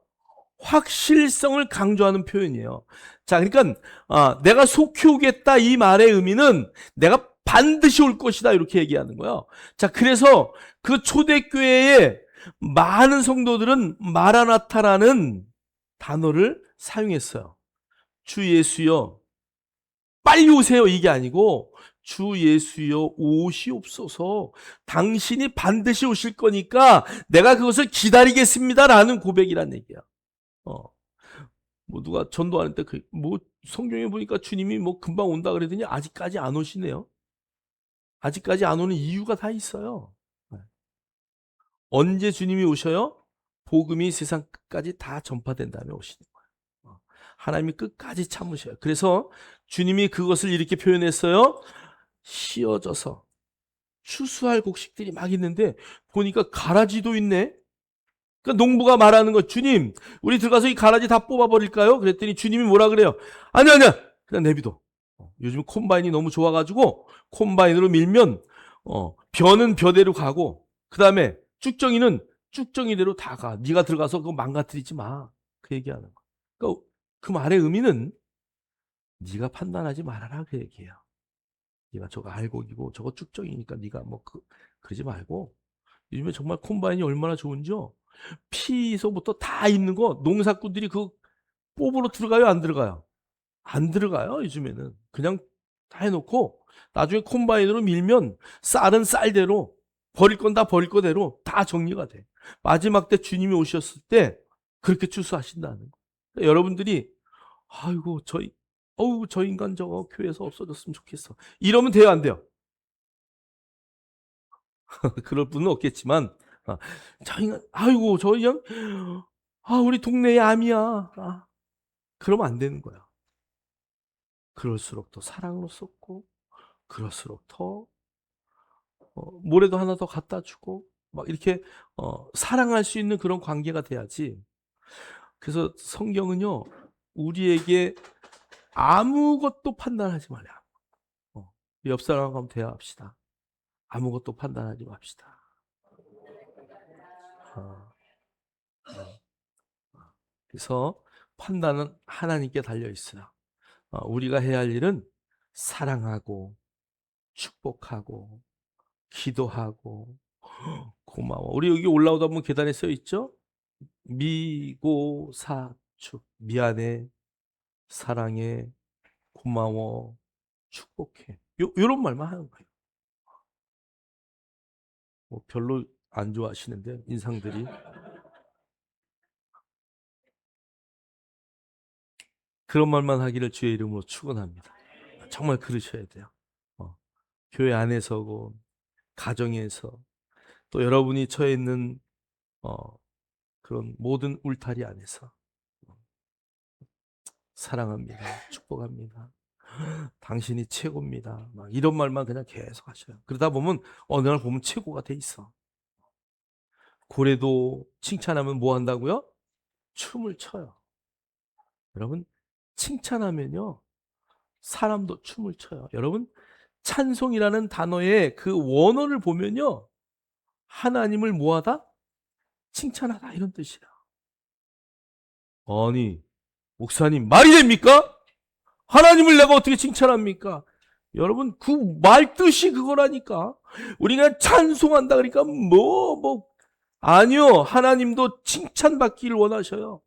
확실성을 강조하는 표현이에요. 자, 그러니까 내가 속히 오겠다 이 말의 의미는 내가 반드시 올 것이다 이렇게 얘기하는 거예요. 자, 그래서 그 초대교회에 많은 성도들은 마라나타라는 단어를 사용했어요. 주 예수여 빨리 오세요 이게 아니고 주 예수여 오시옵소서. 당신이 반드시 오실 거니까 내가 그것을 기다리겠습니다라는 고백이란 얘기야. 뭐 누가 전도할 때 뭐 성경에 보니까 주님이 뭐 금방 온다 그러더니 아직까지 안 오시네요. 아직까지 안 오는 이유가 다 있어요. 언제 주님이 오셔요? 복음이 세상 끝까지 다 전파된 다음에 오시는 거예요. 하나님이 끝까지 참으셔요. 그래서 주님이 그것을 이렇게 표현했어요. 씌어져서 추수할 곡식들이 막 있는데 보니까 가라지도 있네. 그러니까 농부가 말하는 거, 주님, 우리 들어가서 이 가라지 다 뽑아버릴까요? 그랬더니 주님이 뭐라 그래요? 아니야, 그냥 내비둬. 요즘 콤바인이 너무 좋아가지고 콤바인으로 밀면 벼는 벼대로 가고 그 다음에 쭉정이는 쭉정이대로 다 가. 네가 들어가서 그거 망가뜨리지 마. 그 얘기하는 거. 그러니까 그 말의 의미는 네가 판단하지 말아라 그 얘기예요. 네가 저거 알곡이고 저거 쭉정이니까 네가 뭐 그러지 말고 요즘에 정말 콤바인이 얼마나 좋은지요. 피서부터 다 있는 거 농사꾼들이 그 뽑으러 들어가요 안 들어가요? 안 들어가요 요즘에는. 그냥 다 해놓고 나중에 콤바인으로 밀면 쌀은 쌀대로 버릴 건 다 버릴 거대로 다 정리가 돼. 마지막 때 주님이 오셨을 때 그렇게 추수하신다는 거. 그러니까 여러분들이 아이고 저 인간 저거 교회에서 없어졌으면 좋겠어. 이러면 돼요 안 돼요? 그럴 분은 없겠지만 저 인간 아이고 저 인간 우리 동네의 암이야. 그러면 안 되는 거야. 그럴수록 더 사랑으로 쏟고 그럴수록 더 모래도 하나 더 갖다 주고 막 이렇게 사랑할 수 있는 그런 관계가 돼야지. 그래서 성경은요 우리에게 아무것도 판단하지 말라. 옆 사람하고 한번 대화합시다. 아무것도 판단하지 맙시다. 어, 그래서 판단은 하나님께 달려 있어요. 우리가 해야 할 일은 사랑하고 축복하고 기도하고 고마워. 우리 여기 올라오다 보면 계단에 써 있죠? 미고사축. 미안해, 사랑해, 고마워, 축복해. 요런 말만 하는 거예요. 뭐 별로 안 좋아하시는데 인상들이. 그런 말만 하기를 주의 이름으로 축원합니다. 정말 그러셔야 돼요. 교회 안에서고 가정에서 또 여러분이 처해 있는 그런 모든 울타리 안에서 사랑합니다. 축복합니다. 당신이 최고입니다. 막 이런 말만 그냥 계속 하셔요. 그러다 보면 어느 날 보면 최고가 돼 있어. 고래도 칭찬하면 뭐 한다고요? 춤을 춰요. 여러분, 칭찬하면요, 사람도 춤을 춰요. 여러분, 찬송이라는 단어의 그 원어를 보면요, 하나님을 뭐하다? 칭찬하다 이런 뜻이야. 아니, 목사님 말이 됩니까? 하나님을 내가 어떻게 칭찬합니까? 여러분, 그 말 뜻이 그거라니까. 우리가 찬송한다 그러니까 아니요. 하나님도 칭찬받기를 원하셔요.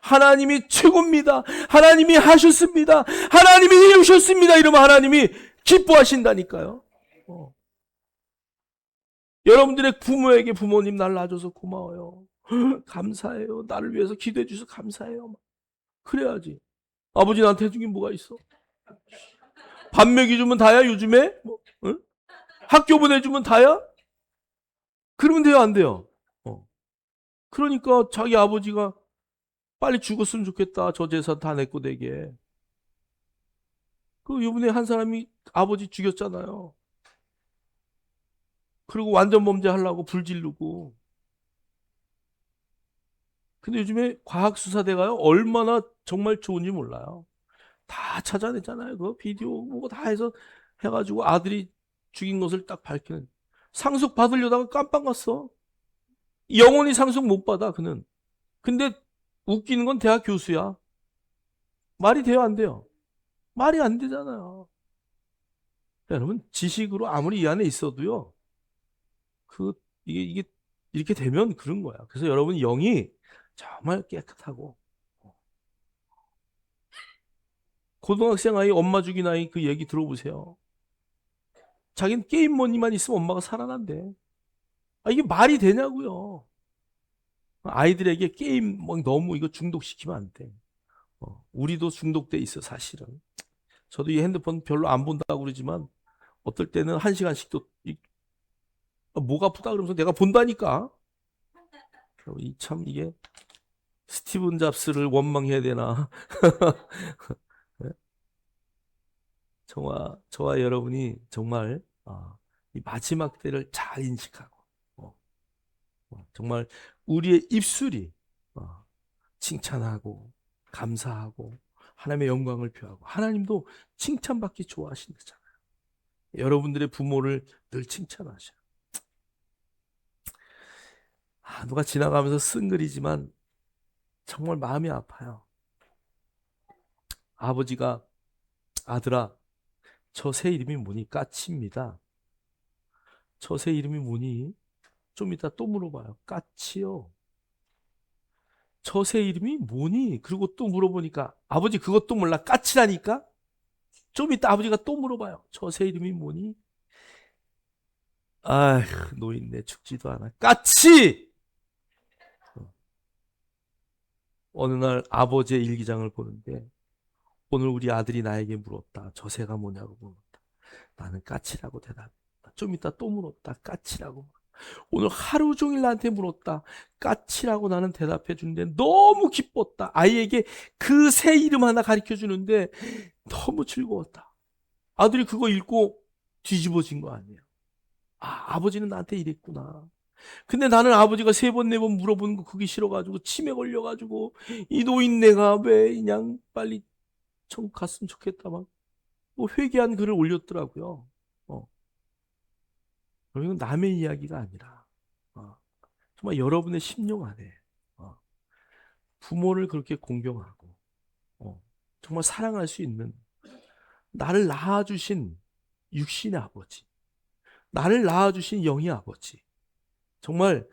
하나님이 최고입니다. 하나님이 하셨습니다. 하나님이 이루셨습니다. 이러면 하나님이 기뻐하신다니까요. 여러분들의 부모에게 부모님 날 낳아줘서 고마워요. 감사해요. 나를 위해서 기도해 주셔서 감사해요. 그래야지. 아버지 나한테 해준 게 뭐가 있어? 밥 먹여주면 다야 요즘에? 응? 학교 보내주면 다야? 그러면 돼요 안 돼요? 그러니까 자기 아버지가 빨리 죽었으면 좋겠다. 저 재산 다 내 거 되게. 그 요번에 한 사람이 아버지 죽였잖아요. 그리고 완전 범죄하려고 불 지르고. 근데 요즘에 과학수사대가요 얼마나 정말 좋은지 몰라요. 다 찾아내잖아요. 그 비디오 뭐고 다 해서 해가지고 아들이 죽인 것을 딱 밝히는. 상속 받으려다가 깜빡 갔어. 영원히 상속 못 받아 그는. 근데 웃기는 건 대학 교수야. 말이 돼요 안 돼요? 말이 안 되잖아요. 여러분 지식으로 아무리 이 안에 있어도요. 그 이게 이렇게 되면 그런 거야. 그래서 여러분 영이 정말 깨끗하고 고등학생 아이 엄마 죽인 아이 그 얘기 들어보세요. 자기는 게임 머니만 있으면 엄마가 살아난대. 이게 말이 되냐고요. 아이들에게 게임 막 너무 이거 중독시키면 안 돼. 우리도 중독돼 있어 사실은. 저도 이 핸드폰 별로 안 본다고 그러지만 어떨 때는 1시간씩도 목 아프다 그러면서 내가 본다니까. 참 이게 스티븐 잡스를 원망해야 되나. 저와 여러분이 정말 이 마지막 때를 잘 인식하고 정말 우리의 입술이 칭찬하고 감사하고 하나님의 영광을 표하고 하나님도 칭찬받기 좋아하신다잖아요. 여러분들의 부모를 늘 칭찬하셔요. 누가 지나가면서 쓴글이지만 정말 마음이 아파요. 아버지가 아들아 저 새 이름이 뭐니? 까치입니다. 저 새 이름이 뭐니? 좀 이따 또 물어봐요. 까치요. 저 새 이름이 뭐니? 그리고 또 물어보니까 아버지 그것도 몰라. 까치라니까? 좀 이따 아버지가 또 물어봐요. 저 새 이름이 뭐니? 아휴 노인네 죽지도 않아. 까치! 어느 날 아버지의 일기장을 보는데 오늘 우리 아들이 나에게 물었다. 저 새가 뭐냐고 물었다. 나는 까치라고 대답했다. 좀 이따 또 물었다. 까치라고. 오늘 하루 종일 나한테 물었다. 까치라고 나는 대답해 주는데 너무 기뻤다. 아이에게 그 새 이름 하나 가르쳐 주는데 너무 즐거웠다. 아들이 그거 읽고 뒤집어진 거 아니에요. 아버지는 나한테 이랬구나. 근데 나는 아버지가 3번, 4번 물어보는 거 그게 싫어가지고 치매 걸려가지고 이 노인네가 왜 그냥 빨리 천국 갔으면 좋겠다 막 뭐 회개한 글을 올렸더라고요. 이건 남의 이야기가 아니라 정말 여러분의 심령 안에 부모를 그렇게 공경하고 정말 사랑할 수 있는 나를 낳아주신 육신의 아버지, 나를 낳아주신 영의 아버지, 정말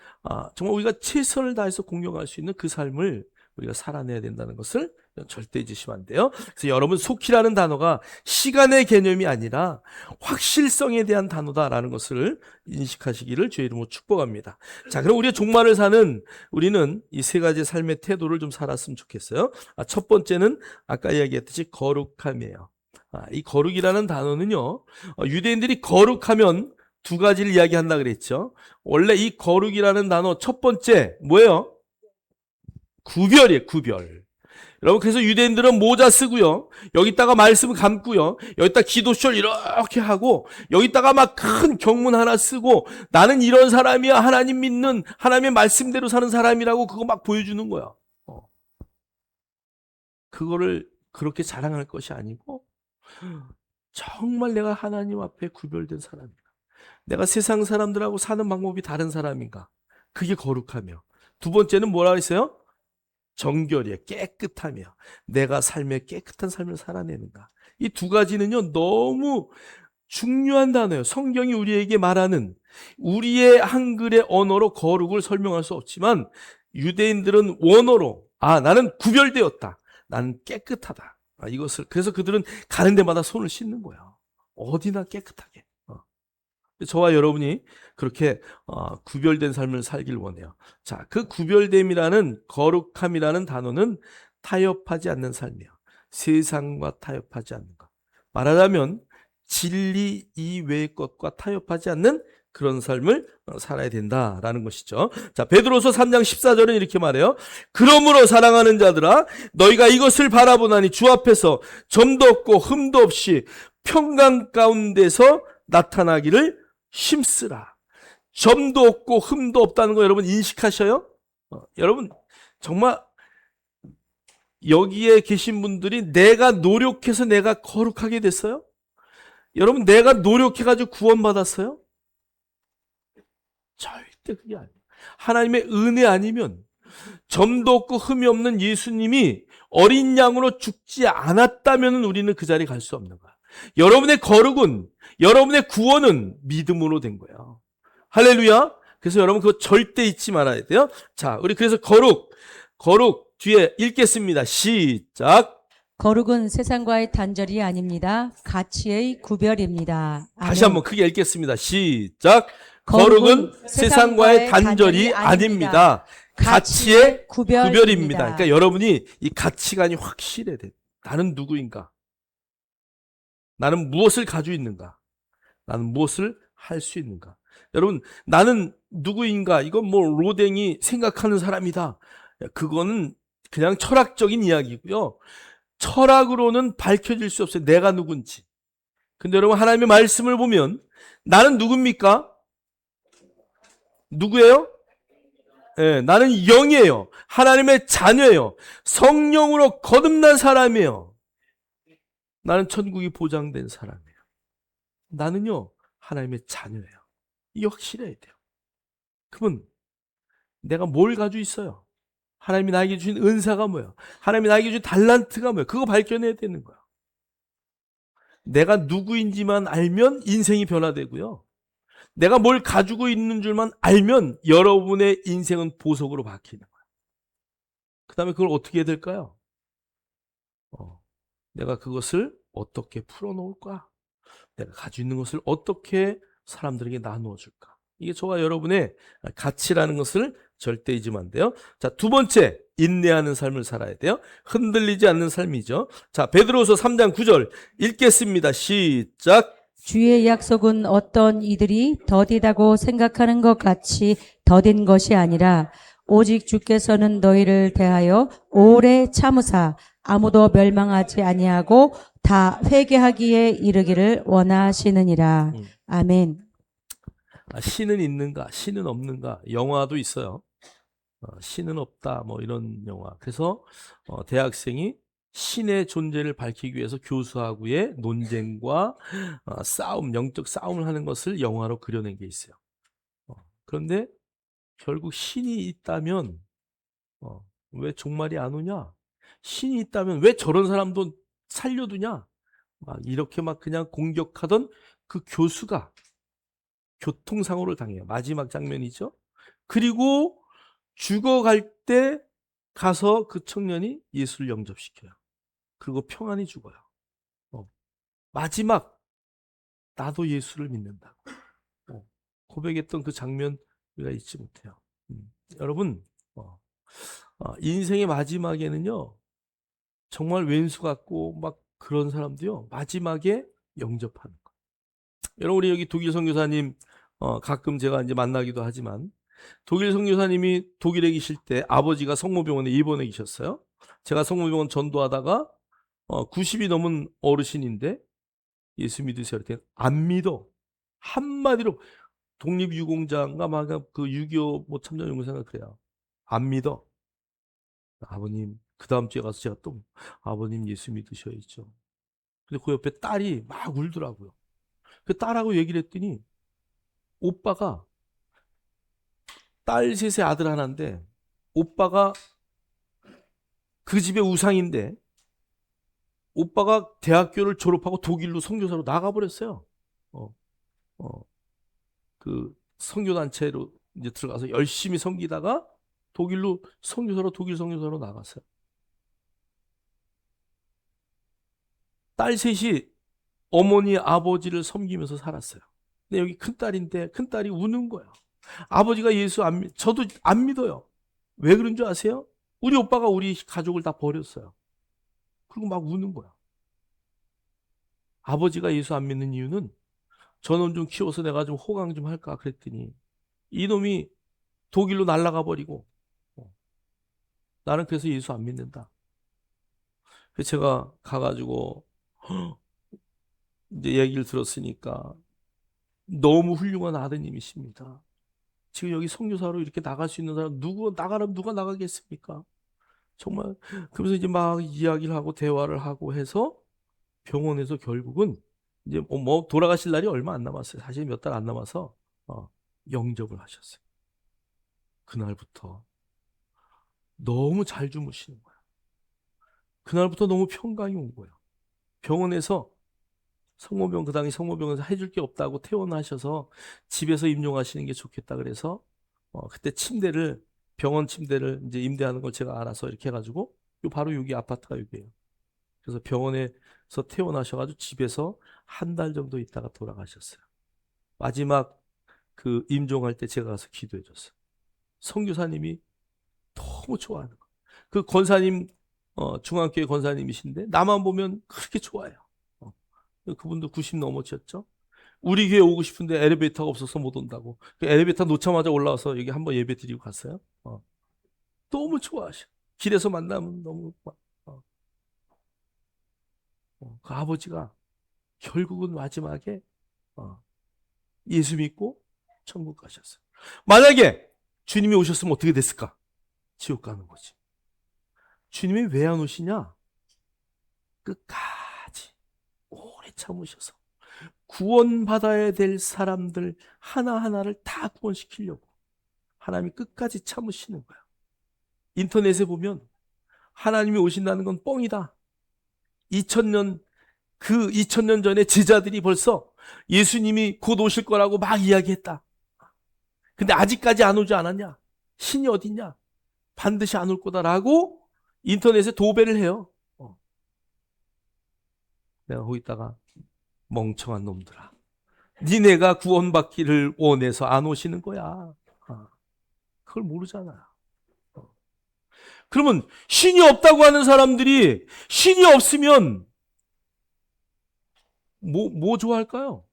정말 우리가 최선을 다해서 공경할 수 있는 그 삶을 우리가 살아내야 된다는 것을 절대 잊으시면 안 돼요. 그래서 여러분, 속히라는 단어가 시간의 개념이 아니라 확실성에 대한 단어다라는 것을 인식하시기를 주의 이름으로 축복합니다. 자, 그럼 우리의 종말을 사는 우리는 이 세 가지 삶의 태도를 좀 살았으면 좋겠어요. 첫 번째는 아까 이야기했듯이 거룩함이에요. 이 거룩이라는 단어는요, 유대인들이 거룩하면 두 가지를 이야기한다 그랬죠. 원래 이 거룩이라는 단어 첫 번째 뭐예요? 구별이에요, 구별. 여러분, 그래서 유대인들은 모자 쓰고요, 여기다가 말씀 감고요, 여기다 기도쇼를 이렇게 하고, 여기다가 막 큰 경문 하나 쓰고, 나는 이런 사람이야, 하나님 믿는 하나님의 말씀대로 사는 사람이라고 그거 막 보여주는 거야. 그거를 그렇게 자랑할 것이 아니고, 정말 내가 하나님 앞에 구별된 사람이다, 내가 세상 사람들하고 사는 방법이 다른 사람인가, 그게 거룩하며, 두 번째는 뭐라 했어요? 정결이에요. 깨끗하며 내가 삶의 깨끗한 삶을 살아내는가. 이 두 가지는요, 너무 중요한 단어예요. 성경이 우리에게 말하는, 우리의 한글의 언어로 거룩을 설명할 수 없지만 유대인들은 원어로 나는 구별되었다, 나는 깨끗하다, 이것을, 그래서 그들은 가는 데마다 손을 씻는 거예요. 어디나 깨끗하게. 저와 여러분이 그렇게 구별된 삶을 살길 원해요. 자, 그 구별됨이라는, 거룩함이라는 단어는 타협하지 않는 삶이에요. 세상과 타협하지 않는 것. 말하자면 진리 이외의 것과 타협하지 않는 그런 삶을 살아야 된다라는 것이죠. 자, 베드로서 3장 14절은 이렇게 말해요. 그러므로 사랑하는 자들아, 너희가 이것을 바라보나니 주 앞에서 점도 없고 흠도 없이 평강 가운데서 나타나기를 힘쓰라. 점도 없고 흠도 없다는 거 여러분 인식하셔요? 여러분, 정말 여기에 계신 분들이 내가 노력해서 내가 거룩하게 됐어요? 여러분, 내가 노력해가지고 구원받았어요? 절대 그게 아니에요. 하나님의 은혜 아니면, 점도 없고 흠이 없는 예수님이 어린 양으로 죽지 않았다면 우리는 그 자리에 갈 수 없는 거야. 여러분의 거룩은, 여러분의 구원은 믿음으로 된 거예요. 할렐루야. 그래서 여러분 그거 절대 잊지 말아야 돼요. 자, 우리 그래서 거룩 뒤에 읽겠습니다. 시작. 거룩은 세상과의 단절이 아닙니다. 가치의 구별입니다. 다시 아멘. 한번 크게 읽겠습니다. 시작. 거룩은 세상과의 단절이 아닙니다. 가치의 구별입니다. 그러니까 여러분이 이 가치관이 확실해야 돼요. 나는 누구인가? 나는 무엇을 가지고 있는가? 나는 무엇을 할 수 있는가? 여러분, 나는 누구인가? 이건 뭐 로댕이 생각하는 사람이다, 그거는 그냥 철학적인 이야기고요. 철학으로는 밝혀질 수 없어요, 내가 누군지. 근데 여러분, 하나님의 말씀을 보면 나는 누굽니까? 누구예요? 나는 영이에요. 하나님의 자녀예요. 성령으로 거듭난 사람이에요. 나는 천국이 보장된 사람이에요. 나는요, 하나님의 자녀예요. 이게 확실해야 돼요. 그러면 내가 뭘 가지고 있어요? 하나님이 나에게 주신 은사가 뭐예요? 하나님이 나에게 주신 달란트가 뭐예요? 그거 밝혀내야 되는 거야. 내가 누구인지만 알면 인생이 변화되고요, 내가 뭘 가지고 있는 줄만 알면 여러분의 인생은 보석으로 바뀌는 거야. 그 다음에 그걸 어떻게 해야 될까요? 내가 그것을 어떻게 풀어놓을까? 내가 가지고 있는 것을 어떻게 사람들에게 나누어 줄까? 이게 저와 여러분의 가치라는 것을 절대 잊으면 안 돼요. 자, 두 번째, 인내하는 삶을 살아야 돼요. 흔들리지 않는 삶이죠. 자, 베드로서 3장 9절 읽겠습니다. 시작. 주의 약속은 어떤 이들이 더디다고 생각하는 것 같이 더딘 것이 아니라 오직 주께서는 너희를 대하여 오래 참으사 아무도 멸망하지 아니하고 다 회개하기에 이르기를 원하시느니라. 아멘. 신은 있는가, 신은 없는가, 영화도 있어요. 신은 없다, 뭐 이런 영화. 그래서 대학생이 신의 존재를 밝히기 위해서 교수하고의 논쟁과 싸움, 영적 싸움을 하는 것을 영화로 그려낸 게 있어요. 그런데 결국 신이 있다면 왜 종말이 안 오냐? 신이 있다면 왜 저런 사람도 살려두냐? 막 이렇게 막 그냥 공격하던 그 교수가 교통사고를 당해요. 마지막 장면이죠. 그리고 죽어갈 때 가서 그 청년이 예수를 영접시켜요. 그리고 평안히 죽어요. 마지막 나도 예수를 믿는다. 고백했던 그 장면 우리가 잊지 못해요. 여러분 인생의 마지막에는요 정말 왼수 같고 막 그런 사람도요 마지막에 영접하는 거예요. 여러분 우리 여기 독일 선교사님 가끔 제가 이제 만나기도 하지만 독일 선교사님이 독일에 계실 때 아버지가 성모병원에 입원해 계셨어요. 제가 성모병원 전도하다가 90이 넘은 어르신인데 예수 믿으세요? 그랬더니 안 믿어. 한마디로 독립유공자인가 막 그 6.25 뭐 참전용사인가 그래요. 안 믿어. 아버님 그 다음 주에 가서 제가 또 아버님 예수 믿으셔야죠. 근데 그 옆에 딸이 막 울더라고요. 그 딸하고 얘기를 했더니 오빠가 딸 셋의 아들 하나인데 오빠가 그 집의 우상인데 오빠가 대학교를 졸업하고 독일로 선교사로 나가버렸어요. 어, 어, 그 선교단체로 이제 들어가서 열심히 섬기다가 독일로 선교사로 독일 선교사로 나갔어요. 딸 셋이 어머니 아버지를 섬기면서 살았어요. 근데 여기 큰딸인데 큰딸이 우는 거예요. 아버지가 예수 안 믿, 저도 안 믿어요. 왜 그런 줄 아세요? 우리 오빠가 우리 가족을 다 버렸어요. 그리고 막 우는 거야. 아버지가 예수 안 믿는 이유는 저놈 좀 키워서 내가 좀 호강 좀 할까 그랬더니 이놈이 독일로 날아가 버리고 나는 그래서 예수 안 믿는다. 그래서 제가 가가지고 이제 얘기를 들었으니까 너무 훌륭한 아드님이십니다. 지금 여기 선교사로 이렇게 나갈 수 있는 사람 나가라면 누가 나가겠습니까? 정말 그러면서 이제 막 이야기를 하고 대화를 하고 해서 병원에서 결국은 이제 뭐 돌아가실 날이 얼마 안 남았어요. 사실 몇 달 안 남아서 영접을 하셨어요. 그날부터 너무 잘 주무시는 거예요. 그날부터 너무 평강이 온 거예요. 병원에서 성모병 그 당시 성모병원에서 해줄 게 없다고 퇴원하셔서 집에서 임용하시는 게 좋겠다 그래서 그때 침대를 병원 침대를 이제 임대하는 걸 제가 알아서 이렇게 해가지고 바로 여기 아파트가 여기예요. 그래서 병원에서 퇴원하셔가지고 집에서 한 달 정도 있다가 돌아가셨어요. 마지막 그 임종할 때 제가 가서 기도해줬어요. 선교사님이 너무 좋아하는 거예요. 그 권사님 중앙교회 권사님이신데 나만 보면 그렇게 좋아해요. 그분도 90 넘으셨죠. 우리 교회 오고 싶은데 엘리베이터가 없어서 못 온다고. 그 엘리베이터 놓자마자 올라와서 여기 한번 예배 드리고 갔어요. 너무 좋아하셔. 길에서 만나면 너무 그 아버지가 결국은 마지막에 예수 믿고 천국 가셨어요. 만약에 주님이 오셨으면 어떻게 됐을까? 지옥 가는 거지. 주님이 왜 안 오시냐? 끝까지 오래 참으셔서 구원받아야 될 사람들 하나하나를 다 구원시키려고 하나님이 끝까지 참으시는 거야. 인터넷에 보면 하나님이 오신다는 건 뻥이다. 2000년 그 2000년 전에 제자들이 벌써 예수님이 곧 오실 거라고 막 이야기했다. 근데 아직까지 안 오지 않았냐? 신이 어딨냐? 반드시 안 올 거다라고 인터넷에 도배를 해요. 내가 거기다가 멍청한 놈들아. 니네가 구원받기를 원해서 안 오시는 거야. 그걸 모르잖아. 그러면 신이 없다고 하는 사람들이 신이 없으면 뭐 좋아할까요?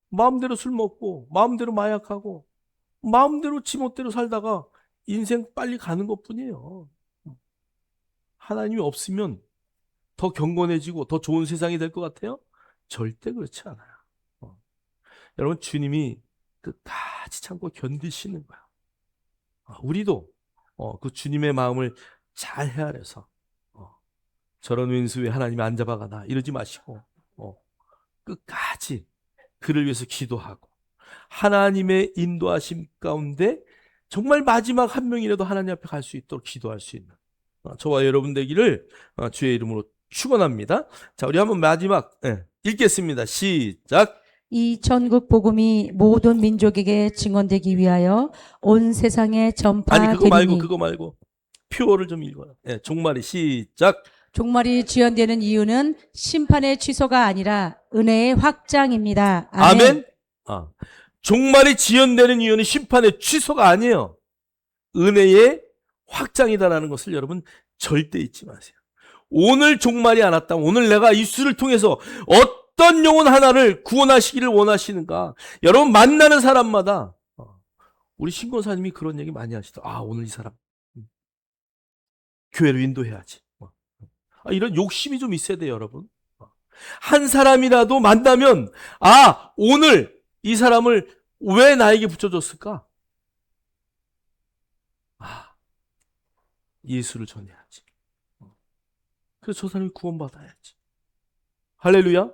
마음대로 술 먹고 마음대로 마약하고 마음대로 지멋대로 살다가 인생 빨리 가는 것뿐이에요. 하나님이 없으면 더 경건해지고 더 좋은 세상이 될 것 같아요? 절대 그렇지 않아요. 여러분 주님이 끝까지 참고 견디시는 거야. 우리도 그 주님의 마음을 잘 헤아려서 저런 왼수에 하나님이 안 잡아가나 이러지 마시고 끝까지 그를 위해서 기도하고 하나님의 인도하심 가운데 정말 마지막 한 명이라도 하나님 앞에 갈 수 있도록 기도할 수 있는 저와 여러분 되기를 주의 이름으로 축원합니다. 자, 우리 한번 마지막 읽겠습니다. 시작. 이 천국 복음이 모든 민족에게 증언되기 위하여 온 세상에 아니 전파되리니. 그거 말고 표어를 좀 읽어요. 종말이 시작. 종말이 지연되는 이유는 심판의 취소가 아니라 은혜의 확장입니다. 아멘. 종말이 지연되는 이유는 심판의 취소가 아니에요. 은혜의 확장이다라는 것을 여러분 절대 잊지 마세요. 오늘 종말이 안 왔다. 오늘 내가 이 수를 통해서 어떤 영혼 하나를 구원하시기를 원하시는가. 여러분 만나는 사람마다 우리 신권사님이 그런 얘기 많이 하시더라고요. 오늘 이 사람 교회로 인도해야지. 이런 욕심이 좀 있어야 돼요, 여러분. 한 사람이라도 만나면 오늘 이 사람을 왜 나에게 붙여줬을까? 예수를 전해야지. 그래서 저 사람이 구원받아야지. 할렐루야.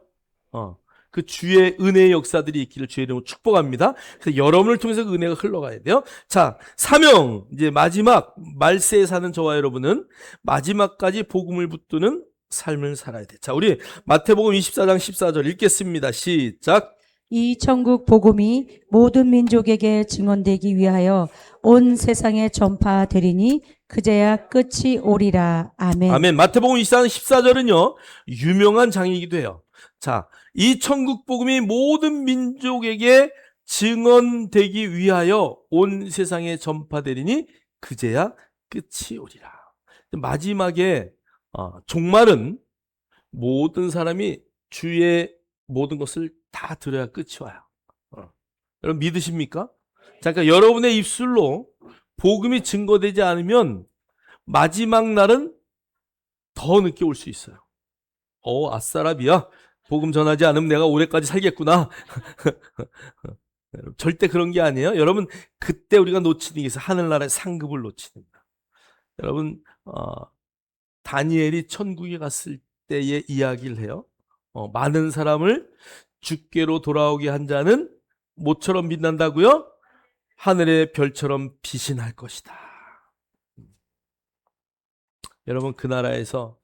그 주의 은혜의 역사들이 있기를 주의 이름으로 축복합니다. 그래서 여러분을 통해서 그 은혜가 흘러가야 돼요. 자, 사명. 이제 마지막 말세에 사는 저와 여러분은 마지막까지 복음을 붙드는 삶을 살아야 돼. 자, 우리 마태복음 24장 14절 읽겠습니다. 시작. 이 천국 복음이 모든 민족에게 증언되기 위하여 온 세상에 전파되리니 그제야 끝이 오리라. 아멘. 아멘. 마태복음 24장 14절은요, 유명한 장이기도 해요. 자, 이 천국 복음이 모든 민족에게 증언되기 위하여 온 세상에 전파되리니 그제야 끝이 오리라. 마지막에 종말은 모든 사람이 주의 모든 것을 다 들어야 끝이 와요. 여러분 믿으십니까? 자, 그러니까 여러분의 입술로 복음이 증거되지 않으면 마지막 날은 더 늦게 올 수 있어요. 아싸라비야. 복음 전하지 않으면 내가 올해까지 살겠구나. 절대 그런 게 아니에요. 여러분 그때 우리가 놓치는 게 있어요. 하늘나라의 상급을 놓치는 거예요. 여러분 다니엘이 천국에 갔을 때의 이야기를 해요. 많은 사람을 주께로 돌아오게 한 자는 모처럼 빛난다고요? 하늘의 별처럼 빛이 날 것이다. 여러분 그 나라에서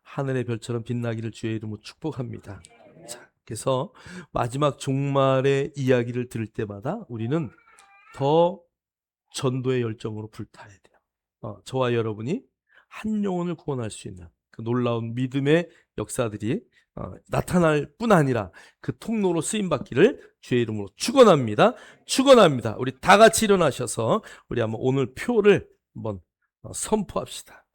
하늘의 별처럼 빛나기를 주의 이름으로 축복합니다. 자, 그래서 마지막 종말의 이야기를 들을 때마다 우리는 더 전도의 열정으로 불타야 돼요. 저와 여러분이 한 영혼을 구원할 수 있는 그 놀라운 믿음의 역사들이 나타날 뿐 아니라 그 통로로 쓰임받기를 주의 이름으로 축원합니다. 축원합니다. 우리 다 같이 일어나셔서 우리 한번 오늘 표를 한번 선포합시다.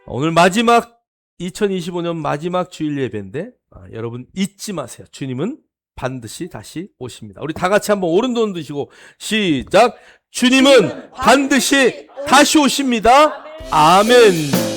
오늘 마지막 2025년 마지막 주일 예배인데 여러분 잊지 마세요. 주님은 반드시 다시 오십니다. 우리 다 같이 한번 오른손 드시고 시작. 주님은 반드시 다시 오십니다. 아멘.